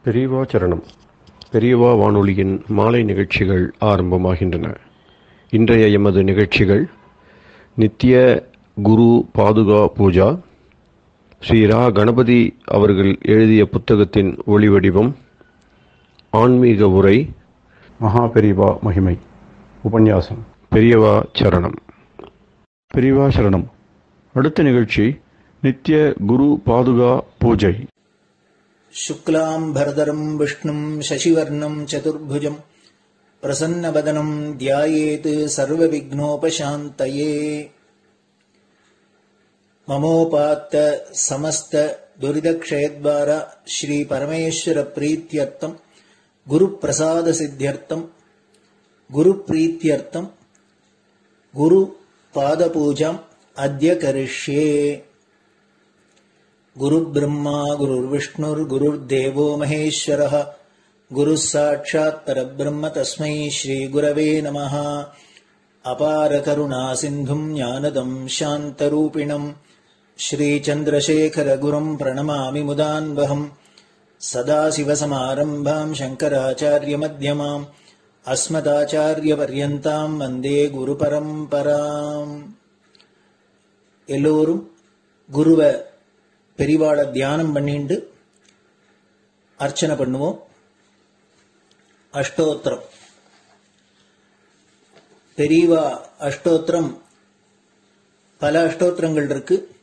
பெரியவா சரணம். பெரியவா வானொலியின் மாலை நிகழ்ச்சிகள் ஆரம்பமாகின்றன. இன்றைய எமது நிகழ்ச்சிகள் நித்திய குரு பாதுகா பூஜா, ஸ்ரீ ரா கணபதி அவர்கள் எழுதிய புத்தகத்தின் ஒளிவடிவம், ஆன்மீக உரை, மகா பெரியவா மகிமை, உபன்யாசம். பெரியவா சரணம். பெரியவா சரணம். அடுத்த நிகழ்ச்சி நித்திய குரு பாதுகா பூஜை. शुक्लाम्भरधरं विष्णुं शशिवर्णं चतुर्भुजं प्रसन्नवदनं ध्यायेत् सर्वविघ्नोपशान्तये। ममोपात्त समस्त दुरितक्षयद्वार श्री परमेश्वर प्रीत्यर्थं गुरुप्रसाद सिद्ध्यर्थं गुरुप्रीत्यर्थं गुरुपादपूजाम् अद्य करिष्ये। गुरुर्ब्रह्मा गुरुर्विष्णुर्गुरुर्देवो महेश्वरः गुरुः साक्षात् परब्रह्म तस्मै श्रीगुरवे नमः। अपारकरुणा सिन्धुं ज्ञानदं शान्तरूपिणं श्रीचन्द्रशेखरगुरुं प्रणमामि मुदान्वहम्। सदाशिवसमारम्भां शङ्कराचार्यमध्यमाम् अस्मदाचार्यपर्यन्तां वन्दे गुरुपरम्पराम्. எல்லோரும் குருவ பெரிவாள தியானம் பண்ணிண்டு அர்ச்சனை பண்ணுவோம். அஷ்டோத்திரம். பெரியவா அஷ்டோத்திரம் பல அஷ்டோத்திரங்கள் இருக்கு.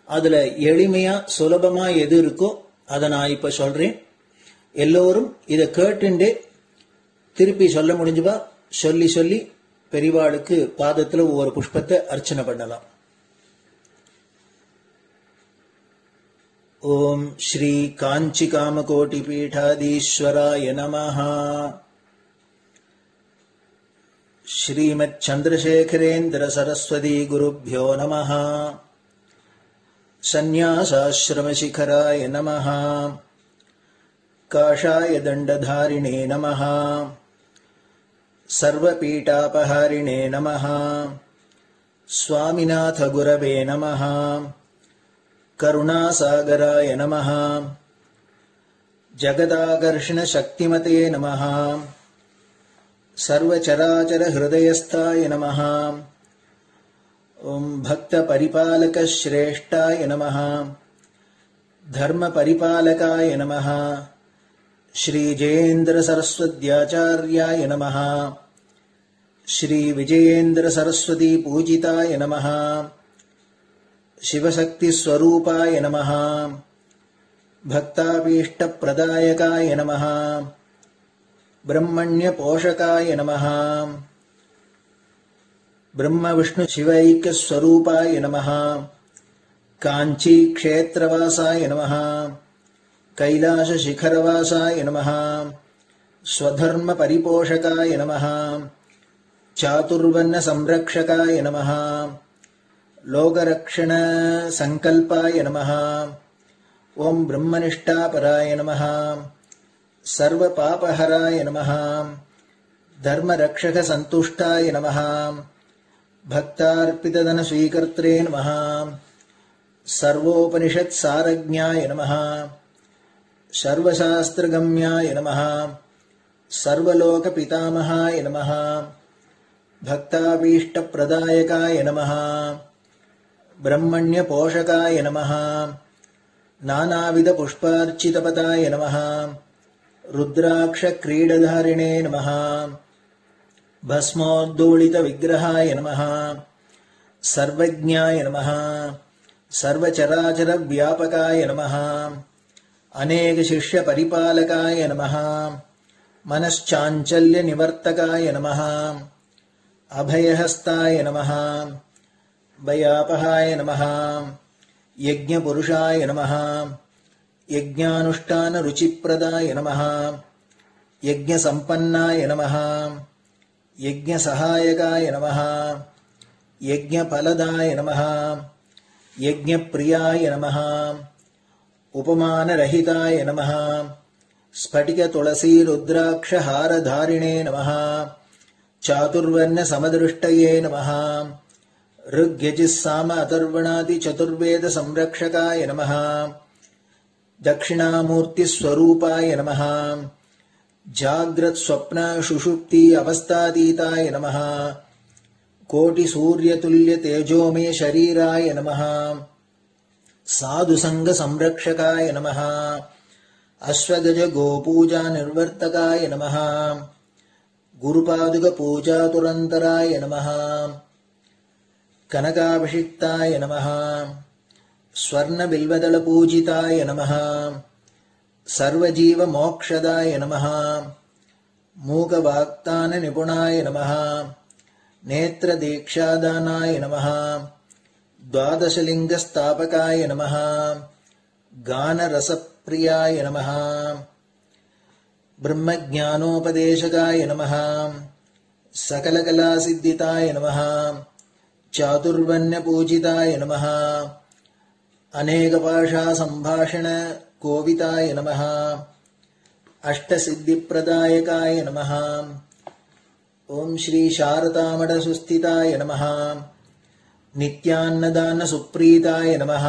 அதுல எளிமையா சுலபமா எது இருக்கோ அதை நான் இப்ப சொல்றேன். எல்லோரும் இதை கேட்டுண்டே திருப்பி சொல்ல முடிஞ்சுபா சொல்லி சொல்லி பெரிவாளுக்கு பாதத்துல ஒவ்வொரு புஷ்பத்தை அர்ச்சனை பண்ணலாம். ओम श्री कांची कामकोटि पीठाधीश्वराय नमः। श्रीमत् चंद्रशेखरेन्द्र सरस्वती गुरुभ्यो नमः। संन्यासाश्रम शिखराय नमः। काषाय दंडधारिणे नमः। सर्वपीठापहारिणे नमः। स्वामिनाथ गुरवे नमः। करुणासागराय नमः। जगदाकर्षण शक्तिमते नमः। सर्वचराचर हृदयस्थाय नमः। ओम भक्त परिपालक श्रेष्ठाय नमः। धर्म परिपालकाय नमः। श्री जयेन्द्र सरस्वत्याचार्याय नमः। श्री विजयेन्द्र सरस्वती पूजिताय नमः। शिवशक्ति स्वरूपाय नमः। भक्ताभीष्ट प्रदायकाय नमः। ब्रह्मण्य पोषकाय नमः। ब्रह्म विष्णु शिवैक्य स्वरूपाय नमः। कांची क्षेत्रवासाय नमः। कैलाश शिखरवासाय नमः। स्वधर्म परिपोषकाय नमः। चातुर्वर्ण संरक्षकाय नमः। लोकरक्षण संकल्पाय नमः। ओम ब्रह्मनिष्ठापराय नमः। सर्वपापहराय नमः। धर्मरक्षक संतुष्टाय नमः। भक्तार्पितधन स्वीकर्त्रे नमः। सर्वोपनिषत् सारज्ञाय नमः। सर्वशास्त्रगम्याय नमः। सर्वलोक पितामहाय नमः। भक्ताभीष्ट प्रदायकाय नमः। ब्रह्मण्य पोषकाय नमः। नानाविध पुष्पार्चितपदाय नमः। रुद्राक्ष क्रीडधारिणे नमः। भस्मोद्दोलित विग्रहाय नमः। सर्वज्ञाय नमः। सर्वचराचर व्यापकाय नमः। अनेक शिष्य परिपालकाय नमः। मनश्चाञ्चल्य निवर्तकाय नमः। अभयहस्ताय नमः। भयापहाय नमः। यज्ञपुरुषाय नमः। यज्ञानुष्ठान रुचिप्रदाय नमः। यज्ञसम्पन्नाय नमः। यज्ञसहायकाय नमः। यज्ञफलदाय नमः। यज्ञप्रियाय नमः। उपमानरहिताय नमः। स्फटिक तुलसी रुद्राक्ष हारधारिणे नमः। चातुर्वर्ण समदृष्टये नमः। ऋग्यजुस्साम अथर्वणादि चतुर्वेद संरक्षकाय नमः। தட்சிணாமூர்த்தி ஸ்வரூபாய நமஹ. ஜாக்ரத் ஸ்வப்ன சுஷுப்தி அவஸ்தாதீதாய நமஹ. கோட்டி சூரிய துல்லிய தேஜோமே ஷரீராய நமஹ. சாது சங்க சம்ரக்ஷகாய நமஹ. அஸ்வகஜ கோபூஜா நிர்வர்த்தகாய நமஹ. குருபாதுக பூஜா துரந்தராய நமஹ. கனகாபிஷிக்தாய நமஹ. ஸ்வர்ண பில்வதள பூஜிதாய நமஹ. சர்வஜீவ மோக்ஷதாய நமஹ. மூக வாக்தான நிபுணாய நமஹ. நேத்ர தீக்ஷாதானாய நமஹ. द्वादशलिंग स्थापकाय नमः. गान रसप्रियाय नमः. ब्रह्मज्ञानोपदेशकाय नमः. सकलकलासिद्धिताय नमः. चातुर्वण्यपूजिताय नमः. अनेकभाषा संभाषण कोविताय नमः. अष्टसिद्धिप्रदायकाय नमः. ओम श्री शारदामठ सुस्थिताय नमः. नित्यान्नदान सुप्रीताय नमः.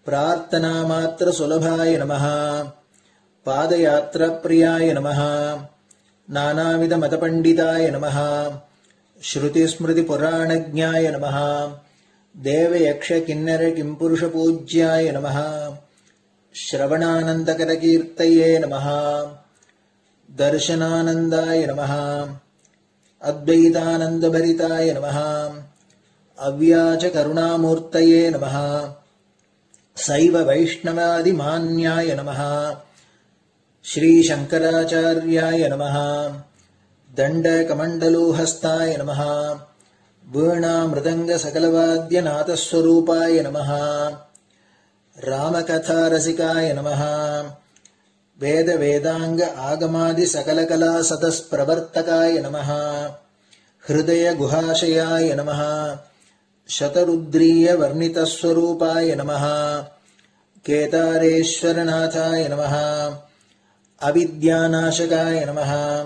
प्रार्थना मात्र सुलभाय नमः. पादयात्रा प्रियाय नमः. नानाविध मतपंडिताय नमः. श्रुति स्मृति पुराणज्ञाय नमः. देव यक्ष किन्नर किंपुरुष पूज्याय नमः. श्रवणानंदकर कीर्तये नमः. दर्शनानंदाय नमः. अद्वैतानंद भरिताय नमः. अव्याच करुणामूर्तये नमः. शैव वैष्णवादि मान्याय नमः. श्री शंकराचार्याय नमः. दंड कमंडलूहस्ताय नमः. वीणा मृदंग सकलवाद्य नाथस्वरूपाय नमः. रामकथा रसिकाय नमः. वेद वेदांग आगमादि सकलकला सतस्प्रवर्तकाय नमः. हृदय गुहाशयाय नमः. शतरुद्रीय वर्णितस्वरूपाय नमः. केदारेश्वरनाथाय नमः. अविद्यानाशकाय नमः.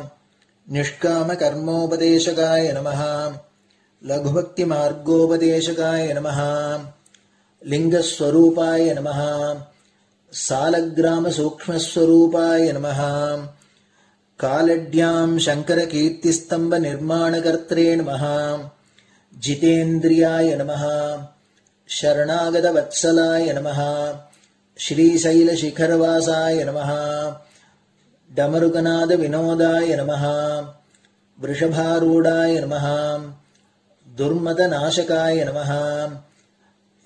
निष्काम कर्मोपदेशकाय नमः. लघुभक्ति मार्गोपदेशकाय नमः. लिंगस्वरूपाय नमः. सालग्राम सूक्ष्मस्वरूपाय नमः. कालड्यां शंकर कीर्तिस्तंभ निर्माणकर्त्रे नमः. जितेन्द्रियाय नमः. शरणागत वत्सलाय नमः. श्रीशैल शिखरवासाय नमः. डमरुकनाद विनोदाय नमः. वृषभारूढ़ाय नमः. दुर्मद नाशकाय नमः.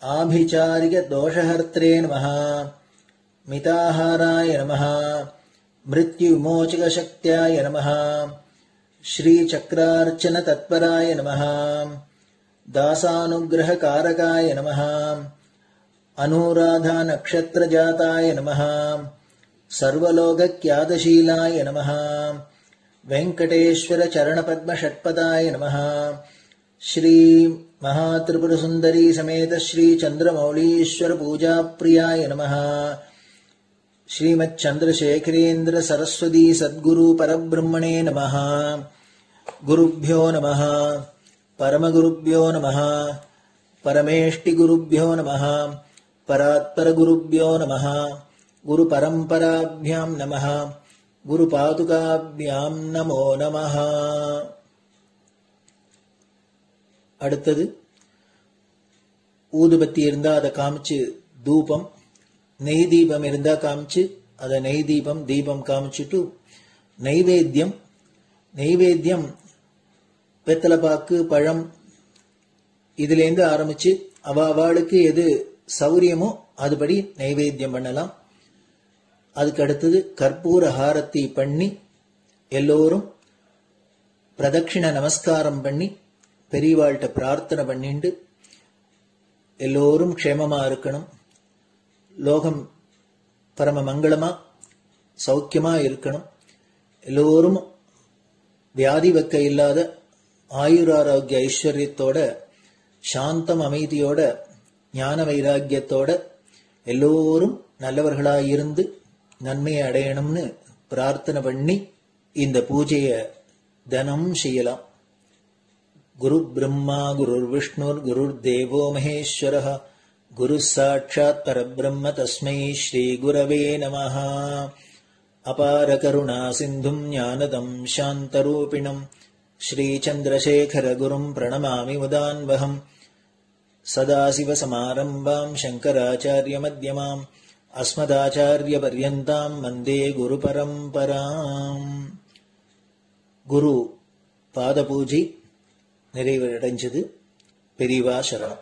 आभिचारिक दोषहर्त्रे नमः. मिताहाराय नमः. मृत्युविमोचक शक्त्याय नमः. श्री चक्रार्चन तत्पराय नमः. दासानुग्रह कारकाय नमः. अनुराधा नक्षत्र जाताय नमः. सर्वलोक ख्यातशीलाय नमः. वेंकटेश्वर चरण पद्म षट्पदाय नमः. श्री महात्रिपुर सुंदरी समेत श्री चंद्रमौलीश्वर पूजा प्रियाय नमः. श्रीमच्चंद्रशेखरेन्द्र सरस्वती सद्गुरु परब्रह्मणे नमः. गुरुभ्यो नमः. परमगुरुभ्यो नमः. परमेष्टिगुरुभ्यो नमः. परात्परगुरुभ्यो नमः. गुरुपरम्पराभ्यां नमः. गुरुपादुकाभ्यां नमो नमः. அடுத்தது ஊதுபத்தி இருந்தா அதை காமிச்சு தூபம், நெய் தீபம் இருந்தா காமிச்சு அதை நெய் தீபம் தீபம் காமிச்சுட்டு நைவேத்தியம் நைவேத்தியம் வெத்தலைப்பாக்கு பழம் இதுலேருந்து ஆரம்பிச்சு அவளுக்கு எது சௌரியமோ அதுபடி நைவேத்தியம் பண்ணலாம். அதுக்கு அடுத்தது கற்பூர ஹாரத்தி பண்ணி எல்லோரும் பிரதட்சிண நமஸ்காரம் பண்ணி பெரியவாள்கிட்ட பிரார்த்தனை பண்ணிண்டு எல்லோரும் க்ஷேமமா இருக்கணும், லோகம் பரம மங்களமா சௌக்கியமா இருக்கணும், எல்லோரும் வியாதி வெக்க இல்லாத ஆயுராரோக்கிய ஐஸ்வர்யத்தோட சாந்தம் அமைதியோட ஞான வைராக்கியத்தோட எல்லோரும் நல்லவர்களாயிருந்து நன்மையை அடையணும்னு பிரார்த்தனை பண்ணி இந்த பூஜையை தினம் செய்யலாம். குரு பிரம்மா குரு விஷ்ணுர் குரு தேவோ மகேஸ்வரः குருः சாட்சாத் பரபிரம்ம தஸ்மை ஸ்ரீ குரவே நமः. அபார கருணா சிந்தும் ஞானதம் சாந்தரூபிணம் ஸ்ரீசந்திரசேகர குரும் பிரணமாமி முதான்வகம். சதாசிவசமாரம்பாம் சங்கராச்சார்ய மத்யமாம் அஸ்மதாச்சார்ய பர்யந்தாம் வந்தே குரு பரம்பராம். குரு பாத பூஜை நிறைவடைஞ்சது. பெரியவா சரணம்.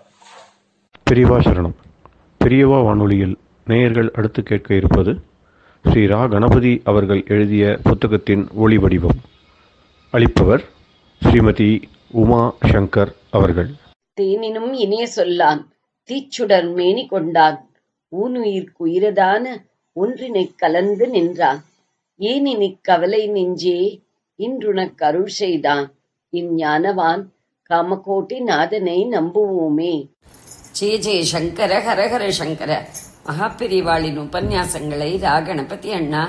பெரியவா சரணம். பெரியவா வானொலியில் நேயர்கள் அடுத்து கேட்க இருப்பது ஸ்ரீ ரா கணபதி அவர்கள் எழுதிய புத்தகத்தின் ஒளி வடிவம். அளிப்பவர் ஸ்ரீமதி உமா சங்கர் அவர்கள். தேனினும் இனிய சொல்லான் தீச்சுடர் மேனி கொண்டான் ஊனுயிர்க்குயிரதான ஒன்றினைக் கலந்து நின்றான். ஏனினிக் கவலை நெஞ்சே இன்றுனக் அருள் செய்தான். இஞ்ஞானவான் காமகோட்டி நாதனை நம்புவோமே. ஜெய ஜெய சங்கர ஹரஹர சங்கர. மகாபெரிவாளின் உபன்யாசங்களை ராகணபதி அண்ணா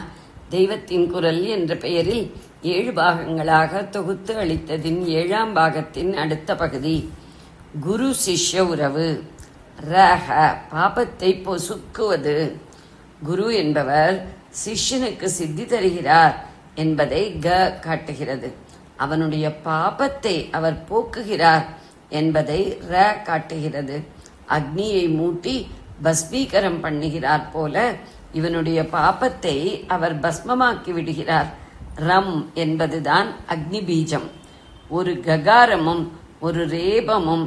தெய்வத்தின் குரல் என்ற பெயரில் 7 பாகங்களாக தொகுத்து அளித்ததின் 7ஆம் பாகத்தின் அடுத்த பகுதி குரு சிஷ்ய உறவு. ரஹ பாபத்தை பொசுக்குவது. குரு என்பவர் சிஷ்யனுக்கு சித்தி தருகிறார் என்பதை காட்டுகிறது. அவனுடைய பாபத்தை அவர் போக்குகிறார் என்பதை காட்டுகிறது. அக்னியை மூட்டி பஸ்மீகரம் பண்ணுகிறார் போல இவனுடைய பாபத்தை அவர் பஸ்மமாக்கி விடுகிறார். ரம் என்பதுதான் அக்னி பீஜம். ஒரு ககாரமும் ஒரு ரேபமும்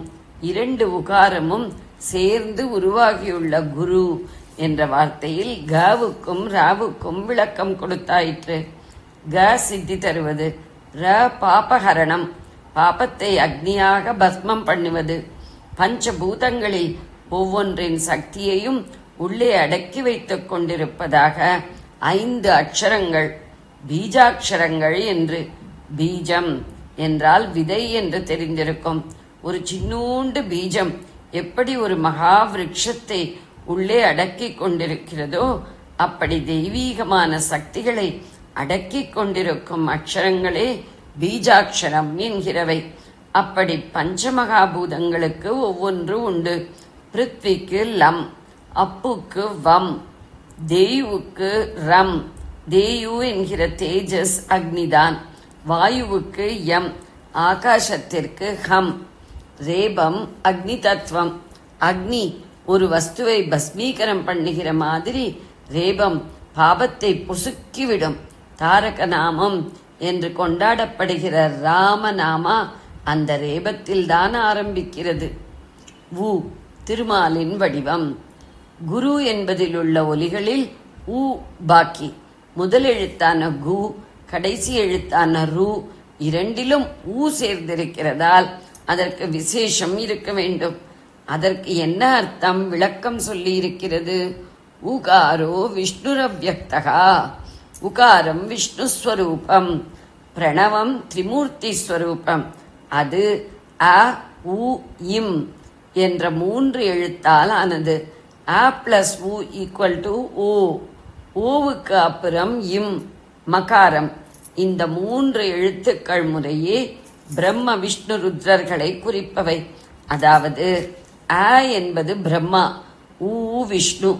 2 உகாரமும் சேர்ந்து உருவாகியுள்ள குரு என்ற வார்த்தையில் கவுக்கும் ராவுக்கும் விளக்கம் கொடுத்தாயிற்று. க சித்தி தருவது, ர பாபஹரணம் பாபத்தை அக்னியாக பஸ்மம் பண்ணுவது. பஞ்சபூதங்களில் ஒவ்வொன்றின் சக்தியையும் உள்ளே அடக்கி வைத்துக் கொண்டிருப்பதாக 5 அக்ஷரங்கள் பீஜாட்சரங்கள் என்று. பீஜம் என்றால் விதை என்று தெரிந்திருக்கும். ஒரு சின்னூண்டு பீஜம் எப்படி ஒரு மகா விருட்சத்தை உள்ளே அடக்கி கொண்டிருக்கிறதோ அப்படி தெய்வீகமான சக்திகளை அடக்கி கொண்டிருக்கும் அக்ஷரங்களே பீஜாட்சரம் என்கிறவை. அப்படி பஞ்சமகாபூதங்களுக்கு ஒவ்வொன்று உண்டு. பிருத்விக்கு லம், அப்புக்கு வம், தேயுவுக்கு ரம், தேயு என்கிற தேஜஸ் அக்னிதான். வாயுவுக்கு யம், ஆகாசத்திற்கு ஹம். ரேபம் அக்னி தத்துவம். அக்னி ஒரு வஸ்துவை பஸ்மீகரம் பண்ணுகிற மாதிரி ரேபம் பாபத்தை பொசுக்கிவிடும். தாரக நாமம் என்று கொண்டாடப்படுகிற ராமநாமா அந்த ரேபத்தில் தான் ஆரம்பிக்கிறது. வு திருமாலின் வடிவம். குரு என்பதில் உள்ள ஒலிகளில் உ பாக்கி. முதல் எழுத்தான கு, கடைசி எழுத்தான ரு இரண்டிலும் ஊ சேர்ந்திருக்கிறதால் அதற்கு விசேஷம் இருக்க வேண்டும். அதற்கு என்ன அர்த்தம் விளக்கம் சொல்லி இருக்கிறது. உகாரோ விஷ்ணுரவ்யக்தகா. உகாரம் விஷ்ணுஸ்வரூபம், பிரணவம் திரிமூர்த்தி ஸ்வரூபம். அது அ உ இம் என்ற 3 எழுத்தால் ஆனது. அ பிளஸ் உ ஈக்குவல் டு ஓ. ஓவுக்கு அப்புறம் இம் மகாரம். இந்த 3 எழுத்துக்கள் முறையே பிரம்ம விஷ்ணு ருத்ரர்களை குறிப்பவை. அதாவது அ என்பது பிரம்மா, ஊ விஷ்ணு,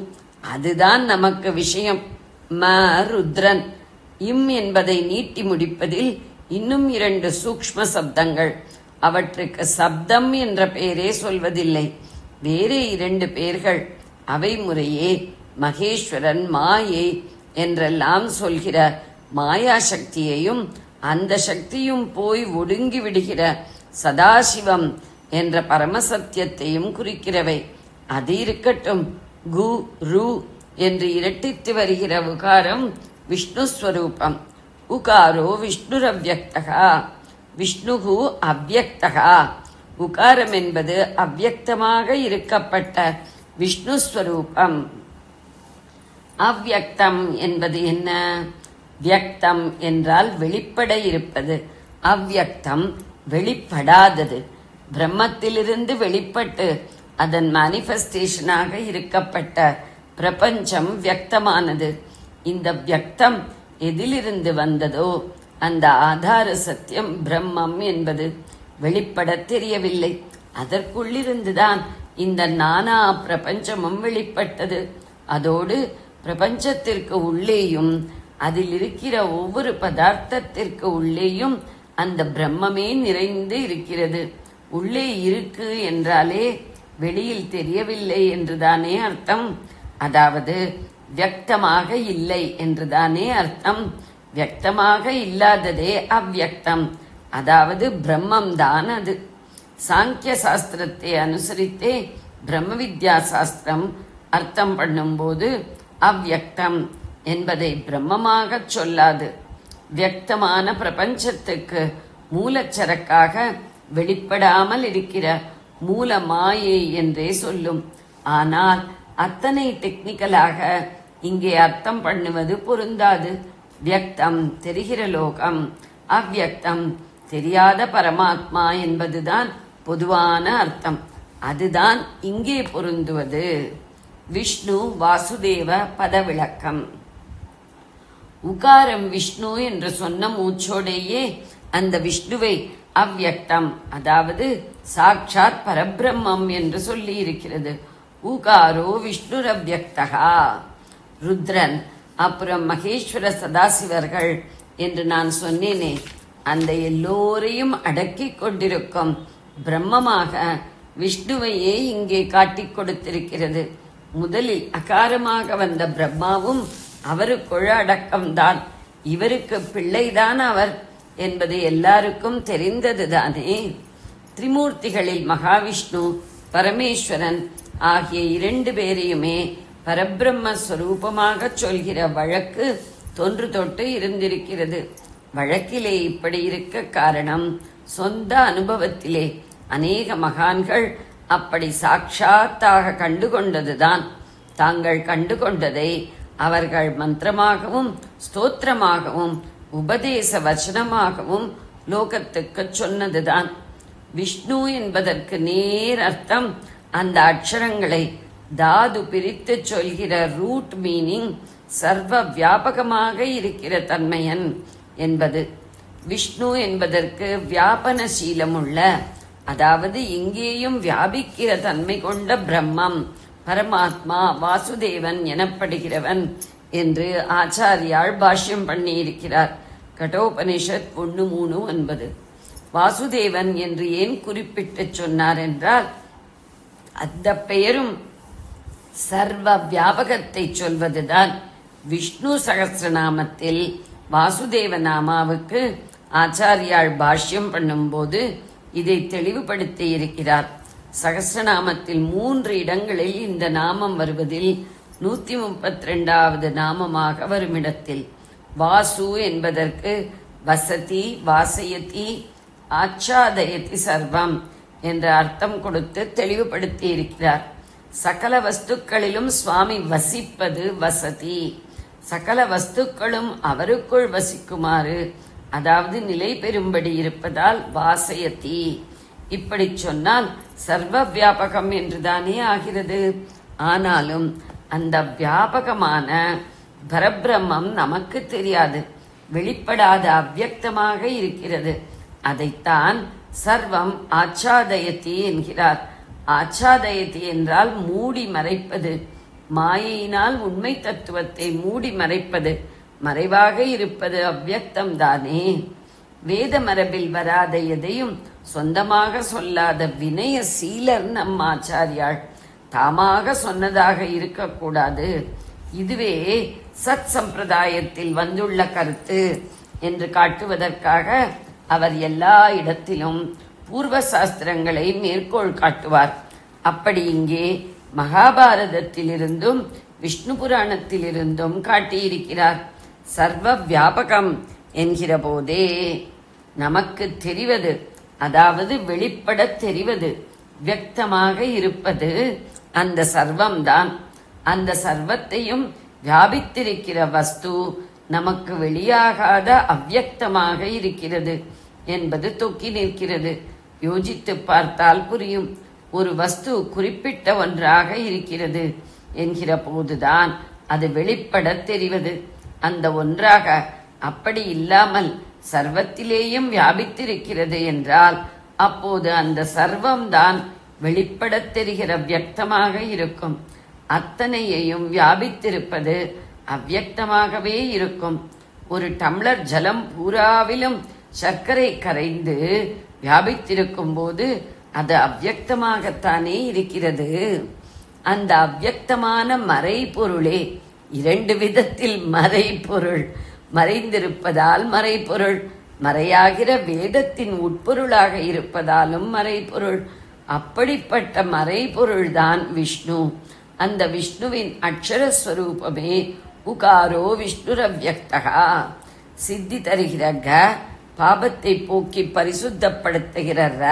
அதுதான் நமக்கு விஷயம். ம ருத்ரன். இம் என்பதை நீட்டி முடிப்பதில் இன்னும் 2 சூக்ஷ்ம சப்தங்கள். அவற்றுக்கு சப்தம் என்ற பெயரே சொல்வதில்லை, வேறே 2 பெயர்கள். அவை முறையே மகேஸ்வரன், மாயை என்றெல்லாம் சொல்கிற மாயா சக்தியையும் அந்த சக்தியும் போய் ஒடுங்கி விடுகிற சதாசிவம் என்ற பரமசத்தியத்தையும் குறிக்கிறவை. அது இருக்கட்டும். கு ரு என்று இரட்டித்து வருகிற உகாரம் விஷ்ணுஸ்வரூபம். உகாரோ விஷ்ணுரவ்யக்தகா, விஷ்ணுகு அவ்யக்தகா. உகாரம் என்பது அவ்யக்தமாக இருக்கப்பட்ட விஷ்ணுஸ்வரூபம். அவ்யக்தம் என்பது என்ன? வியக்தம் என்றால் வெளிப்பட இருப்பது, அவ்யக்தம் வெளிப்படாதது. பிரம்மத்திலிருந்து வெளிப்பட்டு அதன் மானிஃபெஸ்டேஷனாக இருக்கப்பட்ட பிரபஞ்சம் வியக்தமானது. இந்த வியக்தம் எதிலிருந்து வந்ததோ அந்த ஆதார சத்தியம் பிரம்மம் என்பது வெளிப்பட தெரியவில்லை. அதற்குள்ளிருந்துதான் இந்த நானா பிரபஞ்சமும் வெளிப்பட்டது. அதோடு பிரபஞ்சத்திற்கு உள்ளேயும் அதில் இருக்கிற ஒவ்வொரு பதார்த்தத்திற்கு உள்ளேயும் அந்த பிரம்மமே நிறைந்து இருக்கிறது. உள்ளே இருக்கு என்றாலே வெளியில் தெரியவில்லை என்றுதானே அர்த்தம். அதாவது வியக்தமாக இல்லை என்றுதானே அர்த்தம். வியக்தமாக இல்லாததே அவ்வியக்தம், அதாவது பிரம்மம் தான் அது. சாங்கிய சாஸ்திரத்தை அனுசரித்தே பிரம்ம வித்யா சாஸ்திரம் அர்த்தம் பண்ணும்போது அவ்வியக்தம் என்பதை பிரம்மமாக சொல்லாது, வியக்தமான பிரபஞ்சத்துக்கு மூலச்சரக்காக வெளிப்படாமல் இருக்கிற மூல மாயை என்றே சொல்லும். ஆனால் அத்தனை டெக்னிக்கலாக இங்கே அர்த்தம் பண்ணுவது பொருந்தாது. வியக்தம் தெரிகிற லோகம், அவ்வியக்தம் தெரியாத பரமாத்மா என்பதுதான் பொதுவான அர்த்தம். அதுதான் இங்கே பொருந்துவது. விஷ்ணு வாசுதேவ பத விளக்கம். உகாரம் விஷ்ணு என்று சொன்ன மூச்சோடையே அந்த விஷ்ணுவை அவ்வியக்தம், அதாவது சாட்சாத் பரபிரம்மம் என்று சொல்லி இருக்கிறது. உகாரோ விஷ்ணுர் அவ்வியக்தகா. ருத்ரன் அப்புறம் மகேஸ்வர சதாசிவர்கள் என்று நான் சொன்னேனே, அந்த எல்லோரையும் அடக்கி கொண்டிருக்கும் பிரம்மமாக விஷ்ணுவையே இங்கே காட்டிக் கொடுத்திருக்கிறது. முதலில் அகாரமாக வந்த பிரம்மாவும் அவருக்குள் அடக்கம்தான். இவருக்கு பிள்ளைதான் அவர் என்பது எல்லாருக்கும் தெரிந்ததுதானே. திரிமூர்த்திகளில் மகாவிஷ்ணு பரமேஸ்வரன் ஆகிய இரண்டு பேரையுமே பரபிரம்ம ஸ்வரூபமாக சொல்கிற வழக்கு தொன்று தொட்டு இருந்திருக்கிறது. வழக்கிலே இப்படி இருக்க காரணம் சொந்த அனுபவத்திலே அநேக மகான்கள் அப்படி சாட்சாத்தாக கண்டுகொண்டதுதான். தாங்கள் கண்டுகொண்டதை அவர்கள் மந்திரமாகவும் ஸ்தோத்திரமாகவும் உபதேச வச்சனமாகவும் லோகத்துக்கு சொன்னதுதான். விஷ்ணு என்பதற்கு நேர் அர்த்தம் அந்த அக்ஷரங்களை தாது பிரித்து சொல்கிற ரூட் மீனிங் சர்வ வியாபகமாக இருக்கிற தன்மையன் என்பது. விஷ்ணு என்பதற்கு வியாபனசீலமுள்ள, அதாவது இங்கேயும் வியாபிக்கிற தன்மை கொண்ட பிரம்மம், பரமாத்மா, வாசுதேவன் எனப்படுகிறவன் என்று ஆச்சாரியால் பாஷ்யம் பண்ணியிருக்கிறார். கடோபனிஷத் 1:3-9. வாசுதேவன் என்று ஏன் குறிப்பிட்டு சொன்னார் என்றால், அந்த பெயரும் சர்வ வியாபகத்தை சொல்வதுதான். விஷ்ணு சகஸ்ரநாமத்தில் வாசுதேவ நாமாவுக்கு ஆச்சாரியால் பாஷ்யம் பண்ணும்போது இதை தெளிவுபடுத்தி இருக்கிறார். சகஸ்ரநாமத்தில் 3 இடங்களில் இந்த நாமம் வருவதில் 132வது நாமமாக வருமிடத்தில் வாசு என்பதற்கு வசதி, வாசயதி, ஆச்சாதயதி சர்வம் என்ற அர்த்தம் கொடுத்து தெளிவுபடுத்தி இருக்கிறார். சகல வஸ்துக்களிலும் சுவாமி வசிப்பது வசதி. சகல வஸ்துக்களும் அவருக்குள் வசிக்குமாறு, அதாவது நிலை பெறும்படி இருப்பதால் வாசயதி. இப்படி சொன்னால் சர்வ வியாபகம் என்றுதானே ஆகிறது. ஆனாலும் அந்த வியாபகமான பரபிரம்மம் நமக்கு தெரியாது, வெளிப்படாத அவ்வியக்தமாக இருக்கிறது. அதைத்தான் சர்வம் ஆச்சாதயதி என்கிறார். ஆச்சாதயதி என்றால் மூடி மறைப்பது, மாயையினால் உண்மை தத்துவத்தை மூடி மறைப்பது, மறைவாக இருப்பது அவ்வியக்தம் தானே. வேத மரபில் வராத எதையும் சொந்தமாக சொல்லாத வினய சீலர் நம் ஆச்சாரியாள். தாமாக சொன்னதாக இருக்கக்கூடாது. இதுவே சத் சம்பிரதாயத்தில் வந்துள்ள கருத்து என்று காட்டுவதற்காக அவர் எல்லா இடத்திலும் பூர்வ சாஸ்திரங்களை மேற்கோள் காட்டுவார். அப்படி இங்கே மகாபாரதத்திலிருந்தும் விஷ்ணு புராணத்திலிருந்தும் காட்டியிருக்கிறார். சர்வ வியாபகம் என்கிற போதே நமக்கு தெரிவது, அதாவது வெளிப்பட தெரிவது, வியக்தமாக இருப்பது அந்த சர்வம்தான். அந்த சர்வத்தையும் வியாபித்திருக்கிற வஸ்து நமக்கு வெளியாகாத அவ்வியக்தமாக இருக்கிறது என்பது தொக்கி நிற்கிறது. யோசித்து பார்த்தால் புரியும். ஒரு வஸ்து குறிப்பிட்ட ஒன்றாக இருக்கிறது என்கிற போதுதான் அது வெளிப்பட தெரிவது. அந்த ஒன்றாக அப்படி இல்லாமல் சர்வத்திலேயும் வியாபித்திருக்கிறது என்றால் அப்போது அந்த சர்வம்தான் வெளிப்படத் தெரிகிற வியக்தமாக இருக்கும். அத்தனையையும் வியாபித்திருப்பது அவ்வியக்தமாகவே இருக்கும். ஒரு டம்ளர் ஜலம் பூராவிலும் சர்க்கரை கரைந்து வியாபித்திருக்கும் போது அது அவ்வியக்தமாகத்தானே இருக்கிறது. அந்த அவ்வியக்தமான மறைபொருளே இரண்டு விதத்தில் மறைபொருள். மறைந்திருப்பதால் மறைபொருள், மறையாகிற வேதத்தின் உட்பொருளாக இருப்பதாலும் மறைபொருள். அப்படிப்பட்ட மறைபொருள்தான் விஷ்ணு. அந்த விஷ்ணுவின் அக்ஷரஸ்வரூபமே உகாரோ விஷ்ணுரவ்யக்தகா. சித்தி தருகிற க, பாபத்தை போக்கி பரிசுத்தப்படுத்துகிற ர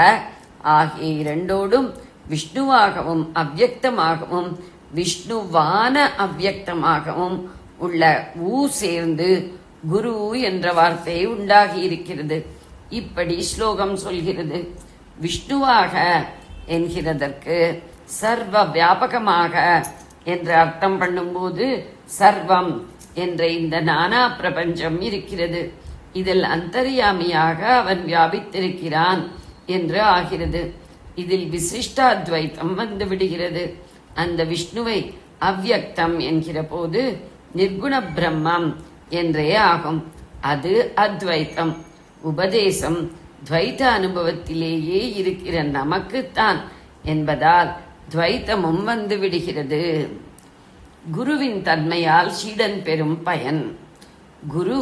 ஆகிய இரண்டோடும் விஷ்ணுவாகவும் அவ்யக்தமாகவும் விஷ்ணுவான அவ்யக்தமாகவும் உள்ள ஊ சேர்ந்து குரு என்ற வார்த்தை உண்டாகி இருக்கிறது. இப்படி ஸ்லோகம் சொல்கிறது. விஷ்ணுவாக என்கிறதற்கு சர்வ வியாபகமாக என்று அர்த்தம் பண்ணும்போது சர்வம் என்ற இந்த நானா பிரபஞ்சம் இருக்கிறது. இதில் அந்தர்யாமியாக அவன் வியாபித்திருக்கிறான் என்று ஆகிறது. இதில் விசிஷ்டாத்வைத்தம் வந்து விடுகிறது. அந்த விஷ்ணுவை அவ்யக்தம் என்கிற போது நிர்குண பிரம்மம் என்றே ஆகும். அது அத்வைத்தம். உபதேசம் துவைத்த அனுபவத்திலேயே இருக்கிற நமக்குத்தான் என்பதால் துவைத்தமும் வந்து விடுகிறது. குருவின் தன்மையால் சீடன் பெறும் பயன். குரு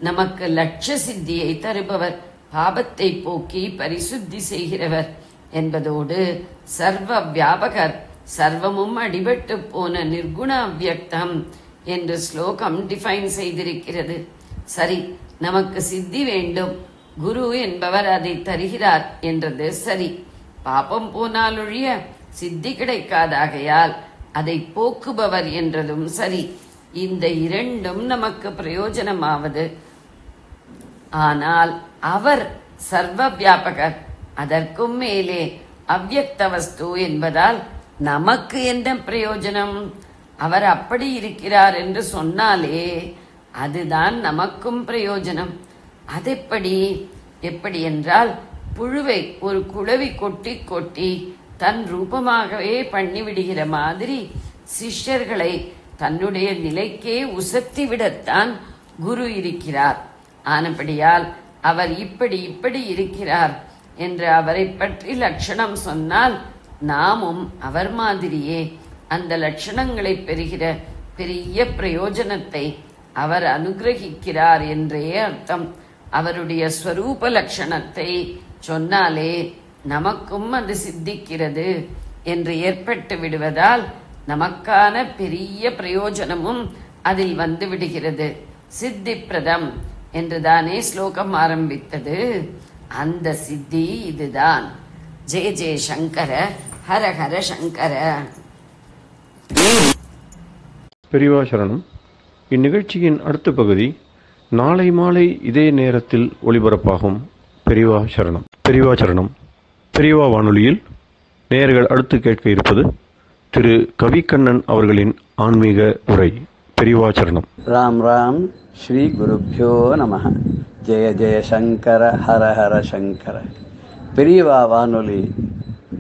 நமக்கு லட்ச சித்தியை தருபவர், பாபத்தை போக்கி பரிசுத்தி செய்கிறவர் என்பதோடு சர்வ வியாபகர், சர்வமும் அடிபட்டு போன நிர்குண அவ்யக்தம் என்று ஸ்லோகம் டிஃபைன் செய்திருக்கிறது. சரி, நமக்கு சித்தி வேண்டும், குரு என்பவர் அதை தருகிறார் என்றது சரி. பாபம் போனாலொழிய சித்தி கிடைக்காதாகையால் அதை போக்குபவர் என்றதும் சரி. இந்த இரண்டும் நமக்கு பிரயோஜனமாவது. ஆனால் அவர் சர்வ வியாபகர், அதற்கும் மேலே அவ்யக்த வஸ்து என்பதால் நமக்கு என்ன பிரயோஜனம்? அவர் அப்படி இருக்கிறார் என்று சொன்னாலே அதுதான் நமக்கும் பிரயோஜனம். அதெப்படி? எப்படி என்றால், புழுவை ஒரு குளவி கொட்டி கொட்டி தன் ரூபமாகவே பண்ணிவிடுகிற மாதிரி சிஷ்யர்களை தன்னுடைய நிலைக்கே உசத்தி விடத்தான் குரு இருக்கிறார். ஆனபடியால் அவர் இப்படி இப்படி இருக்கிறார் என்று அவரை பற்றி லட்சணம் சொன்னால் நாமும் அவர் மாதிரியே அந்த லட்சணங்களை பெறுகிற பெரிய பிரயோஜனத்தை அவர் அனுகிரகிக்கிறார் என்றே அர்த்தம். அவருடைய ஸ்வரூப லட்சணத்தை சொன்னாலே நமக்கும் அது சித்திக்கிறது என்று ஏற்பட்டு விடுவதால் நமக்கான பெரிய பிரயோஜனமும் அதில் வந்து விடுகிறது. சித்திப்பிரதம் என்றுதானே ஸ்லோகம் ஆரம்பித்தது. அந்த சித்தி இதுதான். ஜெய ஜெய சங்கர, ஹர ஹர சங்கர. பெரியவா சரணம். இந்நிகழ்ச்சியின் அடுத்த பகுதி நாளை மாலை இதே நேரத்தில் ஒளிபரப்பாகும். பெரியவா சரணம். பெரியவா சரணம். பெரியவா வானொலியில் நேயர்கள் அடுத்து கேட்க இருப்பது திரு கவிக்கண்ணன் அவர்களின் ஆன்மீக உரை. பெரியவா சரணம். ராம் ராம். ஸ்ரீ குருப்யோ நமஹ. ஜெய ஜெய சங்கர, ஹர ஹர சங்கர. பெரியவா வானொலி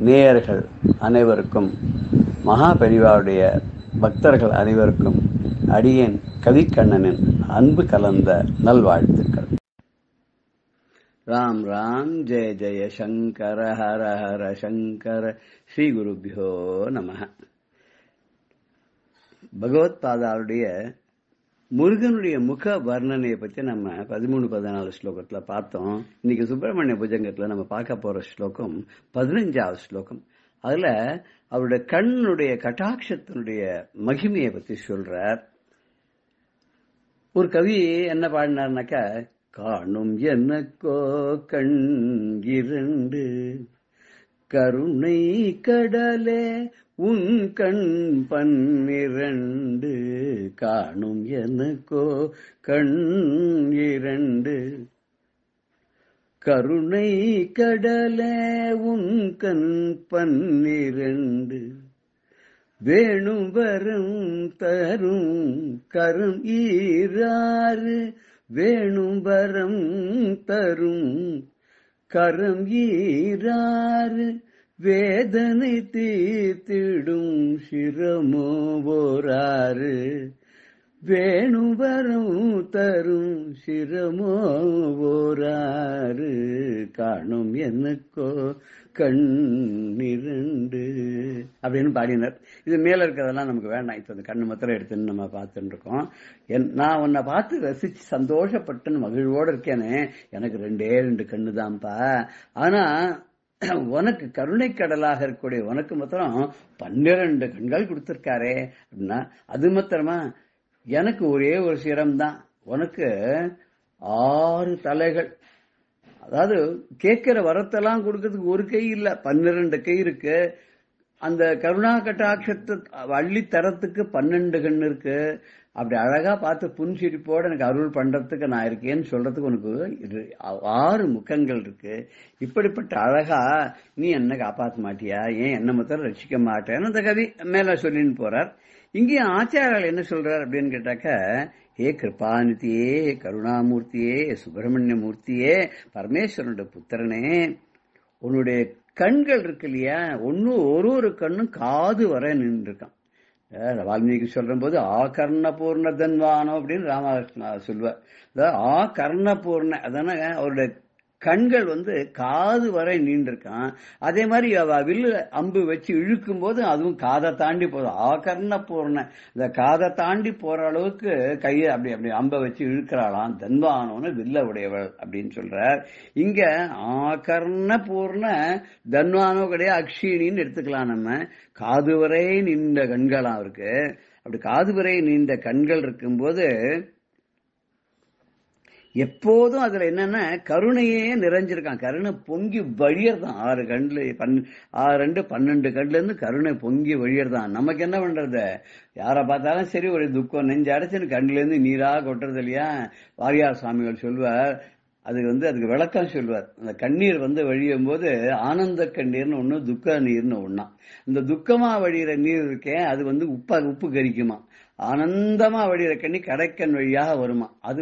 நேயர்கள் அனைவருக்கும், மகா பெரியவாவுடைய பக்தர்கள் அனைவருக்கும் அடியேன் கவிக்கண்ணனின் அன்பு கலந்த நல்வாழ்த்துக்கள். ராம் ராம். ஜெய ஜெய சங்கர, ஹர ஹர சங்கர. ஸ்ரீ குருப்யோ நமஹ. பகவத்பாதாவுடைய முருகனுடைய முக வர்ணனையை பற்றி நம்ம 13-14 ஸ்லோகத்தில் பார்த்தோம். இன்னைக்கு சுப்பிரமணிய புஜங்கத்தில் நம்ம பார்க்க போற ஸ்லோகம் 15வது ஸ்லோகம். அதுல அவருடைய கண்ணுடைய கட்டாட்சத்தினுடைய மகிமையை பத்தி சொல்றார். ஒரு கவி என்ன பாடினார்னாக்கா, காணும் எனக்கோ கண் இரண்டு, கருணை கடலே உன் கண் பன்னிரண்டு, காணும் எனக்கோ கண் இரண்டு, கருணை கடலே உன் கண் பன்னிரண்டு, வேணும் வரம் தரும் கரம் ஈராறு, வேணும் வரம் தரும் கரம் ஈராறு, வேதனை தீர்த்திடும் சிரமோ ஓராறு வேணுவரம் தரும் சிரமோ ஓராறு காணும் எனக்கோ கண்ணிரண்டு அப்படின்னு பாடினார். இது மேல இருக்கிறதெல்லாம் நமக்கு வேண்டாம். இப்ப இந்த கண்ணு மாத்திரம் எடுத்துன்னு நம்ம பார்த்துட்டு இருக்கோம். நான் உன்னை பார்த்து ரசிச்சு சந்தோஷப்பட்டுன்னு மகிழ்வோடு இருக்கேனே, எனக்கு 2 கண்ணு தான்ப்பா. ஆனா உனக்கு கருணை கடலாக இருக்கக்கூடிய உனக்கு மாத்திரம் 12 கண்கள் கொடுத்திருக்காரே அப்படின்னா, அது மாத்திரமா எனக்கு ஒரே ஒரு சிரம் தான், உனக்கு 6 தலைகள். அதாவது கேட்கிற வரத்தெல்லாம் கொடுக்கறதுக்கு ஒரு கை இல்ல, 12 கை இருக்கு. அந்த கருணா கட்டாட்சத்தை அள்ளி தரத்துக்கு 12 கண் இருக்கு. அப்படி அழகா பார்த்து புன்சிரிப்போட எனக்கு அருள் பண்றதுக்கு நான் இருக்கேன்னு சொல்றதுக்கு உனக்கு 6 முகங்கள் இருக்கு. இப்படிப்பட்ட அழகா நீ என்ன காப்பாற்ற மாட்டியா, ஏன் என்ன மாத்திரம் ரட்சிக்க மாட்டேன்னு அந்த கவி மேல சொல்லின்னு போறார். இங்கேயும் ஆச்சாரியால் என்ன சொல்றார் அப்படின்னு கேட்டாக்க, ஹே கிருபாநிதியே, கருணாமூர்த்தியே, சுப்பிரமணிய மூர்த்தியே, பரமேஸ்வரனுடைய புத்திரனே, உன்னுடைய கண்கள் இருக்கு இல்லையா, ஒரு கண்ணும் காது வர நின்று இருக்கான். வால்மீகி சொல்ற போது ஆகர்ண பூர்ண தன்வானோ அப்படின்னு ராமகிருஷ்ணா சொல்வார். ஆகர்ண பூர்ண அதான அவருடைய கண்கள் காது வரை நீண்டிருக்கான். அதே மாதிரி வில்லு அம்பு வச்சு இழுக்கும் போது அதுவும் காதை தாண்டி போதும். ஆகர்ண பூர்ண இந்த காதை தாண்டி போற அளவுக்கு கையை அப்படி அப்படி அம்பை வச்சு இழுக்கிறாளாம். தன்வானோன்னு வில்ல உடையவள் அப்படின்னு சொல்றார். இங்க ஆகர்ண பூர்ண தன்வானோ கிடையாது, அக்ஷினின்னு எடுத்துக்கலாம். நம்ம காது வரை நீண்ட கண்களா இருக்கு. அப்படி காது வரை நீண்ட கண்கள் இருக்கும்போது எப்போதும் அதுல என்னன்னா கருணையே நிறைஞ்சிருக்கான். கருணை பொங்கி வழியறதான். 6 கண்ல 6 12 கண்ல இருந்து கருணை பொங்கி வழியறதான். நமக்கு என்ன பண்றது, யாரை பார்த்தாலும் சரி ஒரு துக்கம் நெஞ்சு அடைச்சுன்னு கண்ணுல இருந்து நீரா கொட்டுறது இல்லையா. வாரியார் சுவாமிகள் சொல்வார், அதுக்கு விளக்கம் சொல்வார். அந்த கண்ணீர் வழியும் போது ஆனந்த கண்ணீர்னு ஒண்ணு, துக்க நீர்னு ஒண்ணா. இந்த துக்கமா வழியிற நீர் இருக்கேன், அது உப்பு கரிக்குமா. ஆனந்தமா வழியிற கண்ணி கடைக்கண் வழியாக வருமா. அது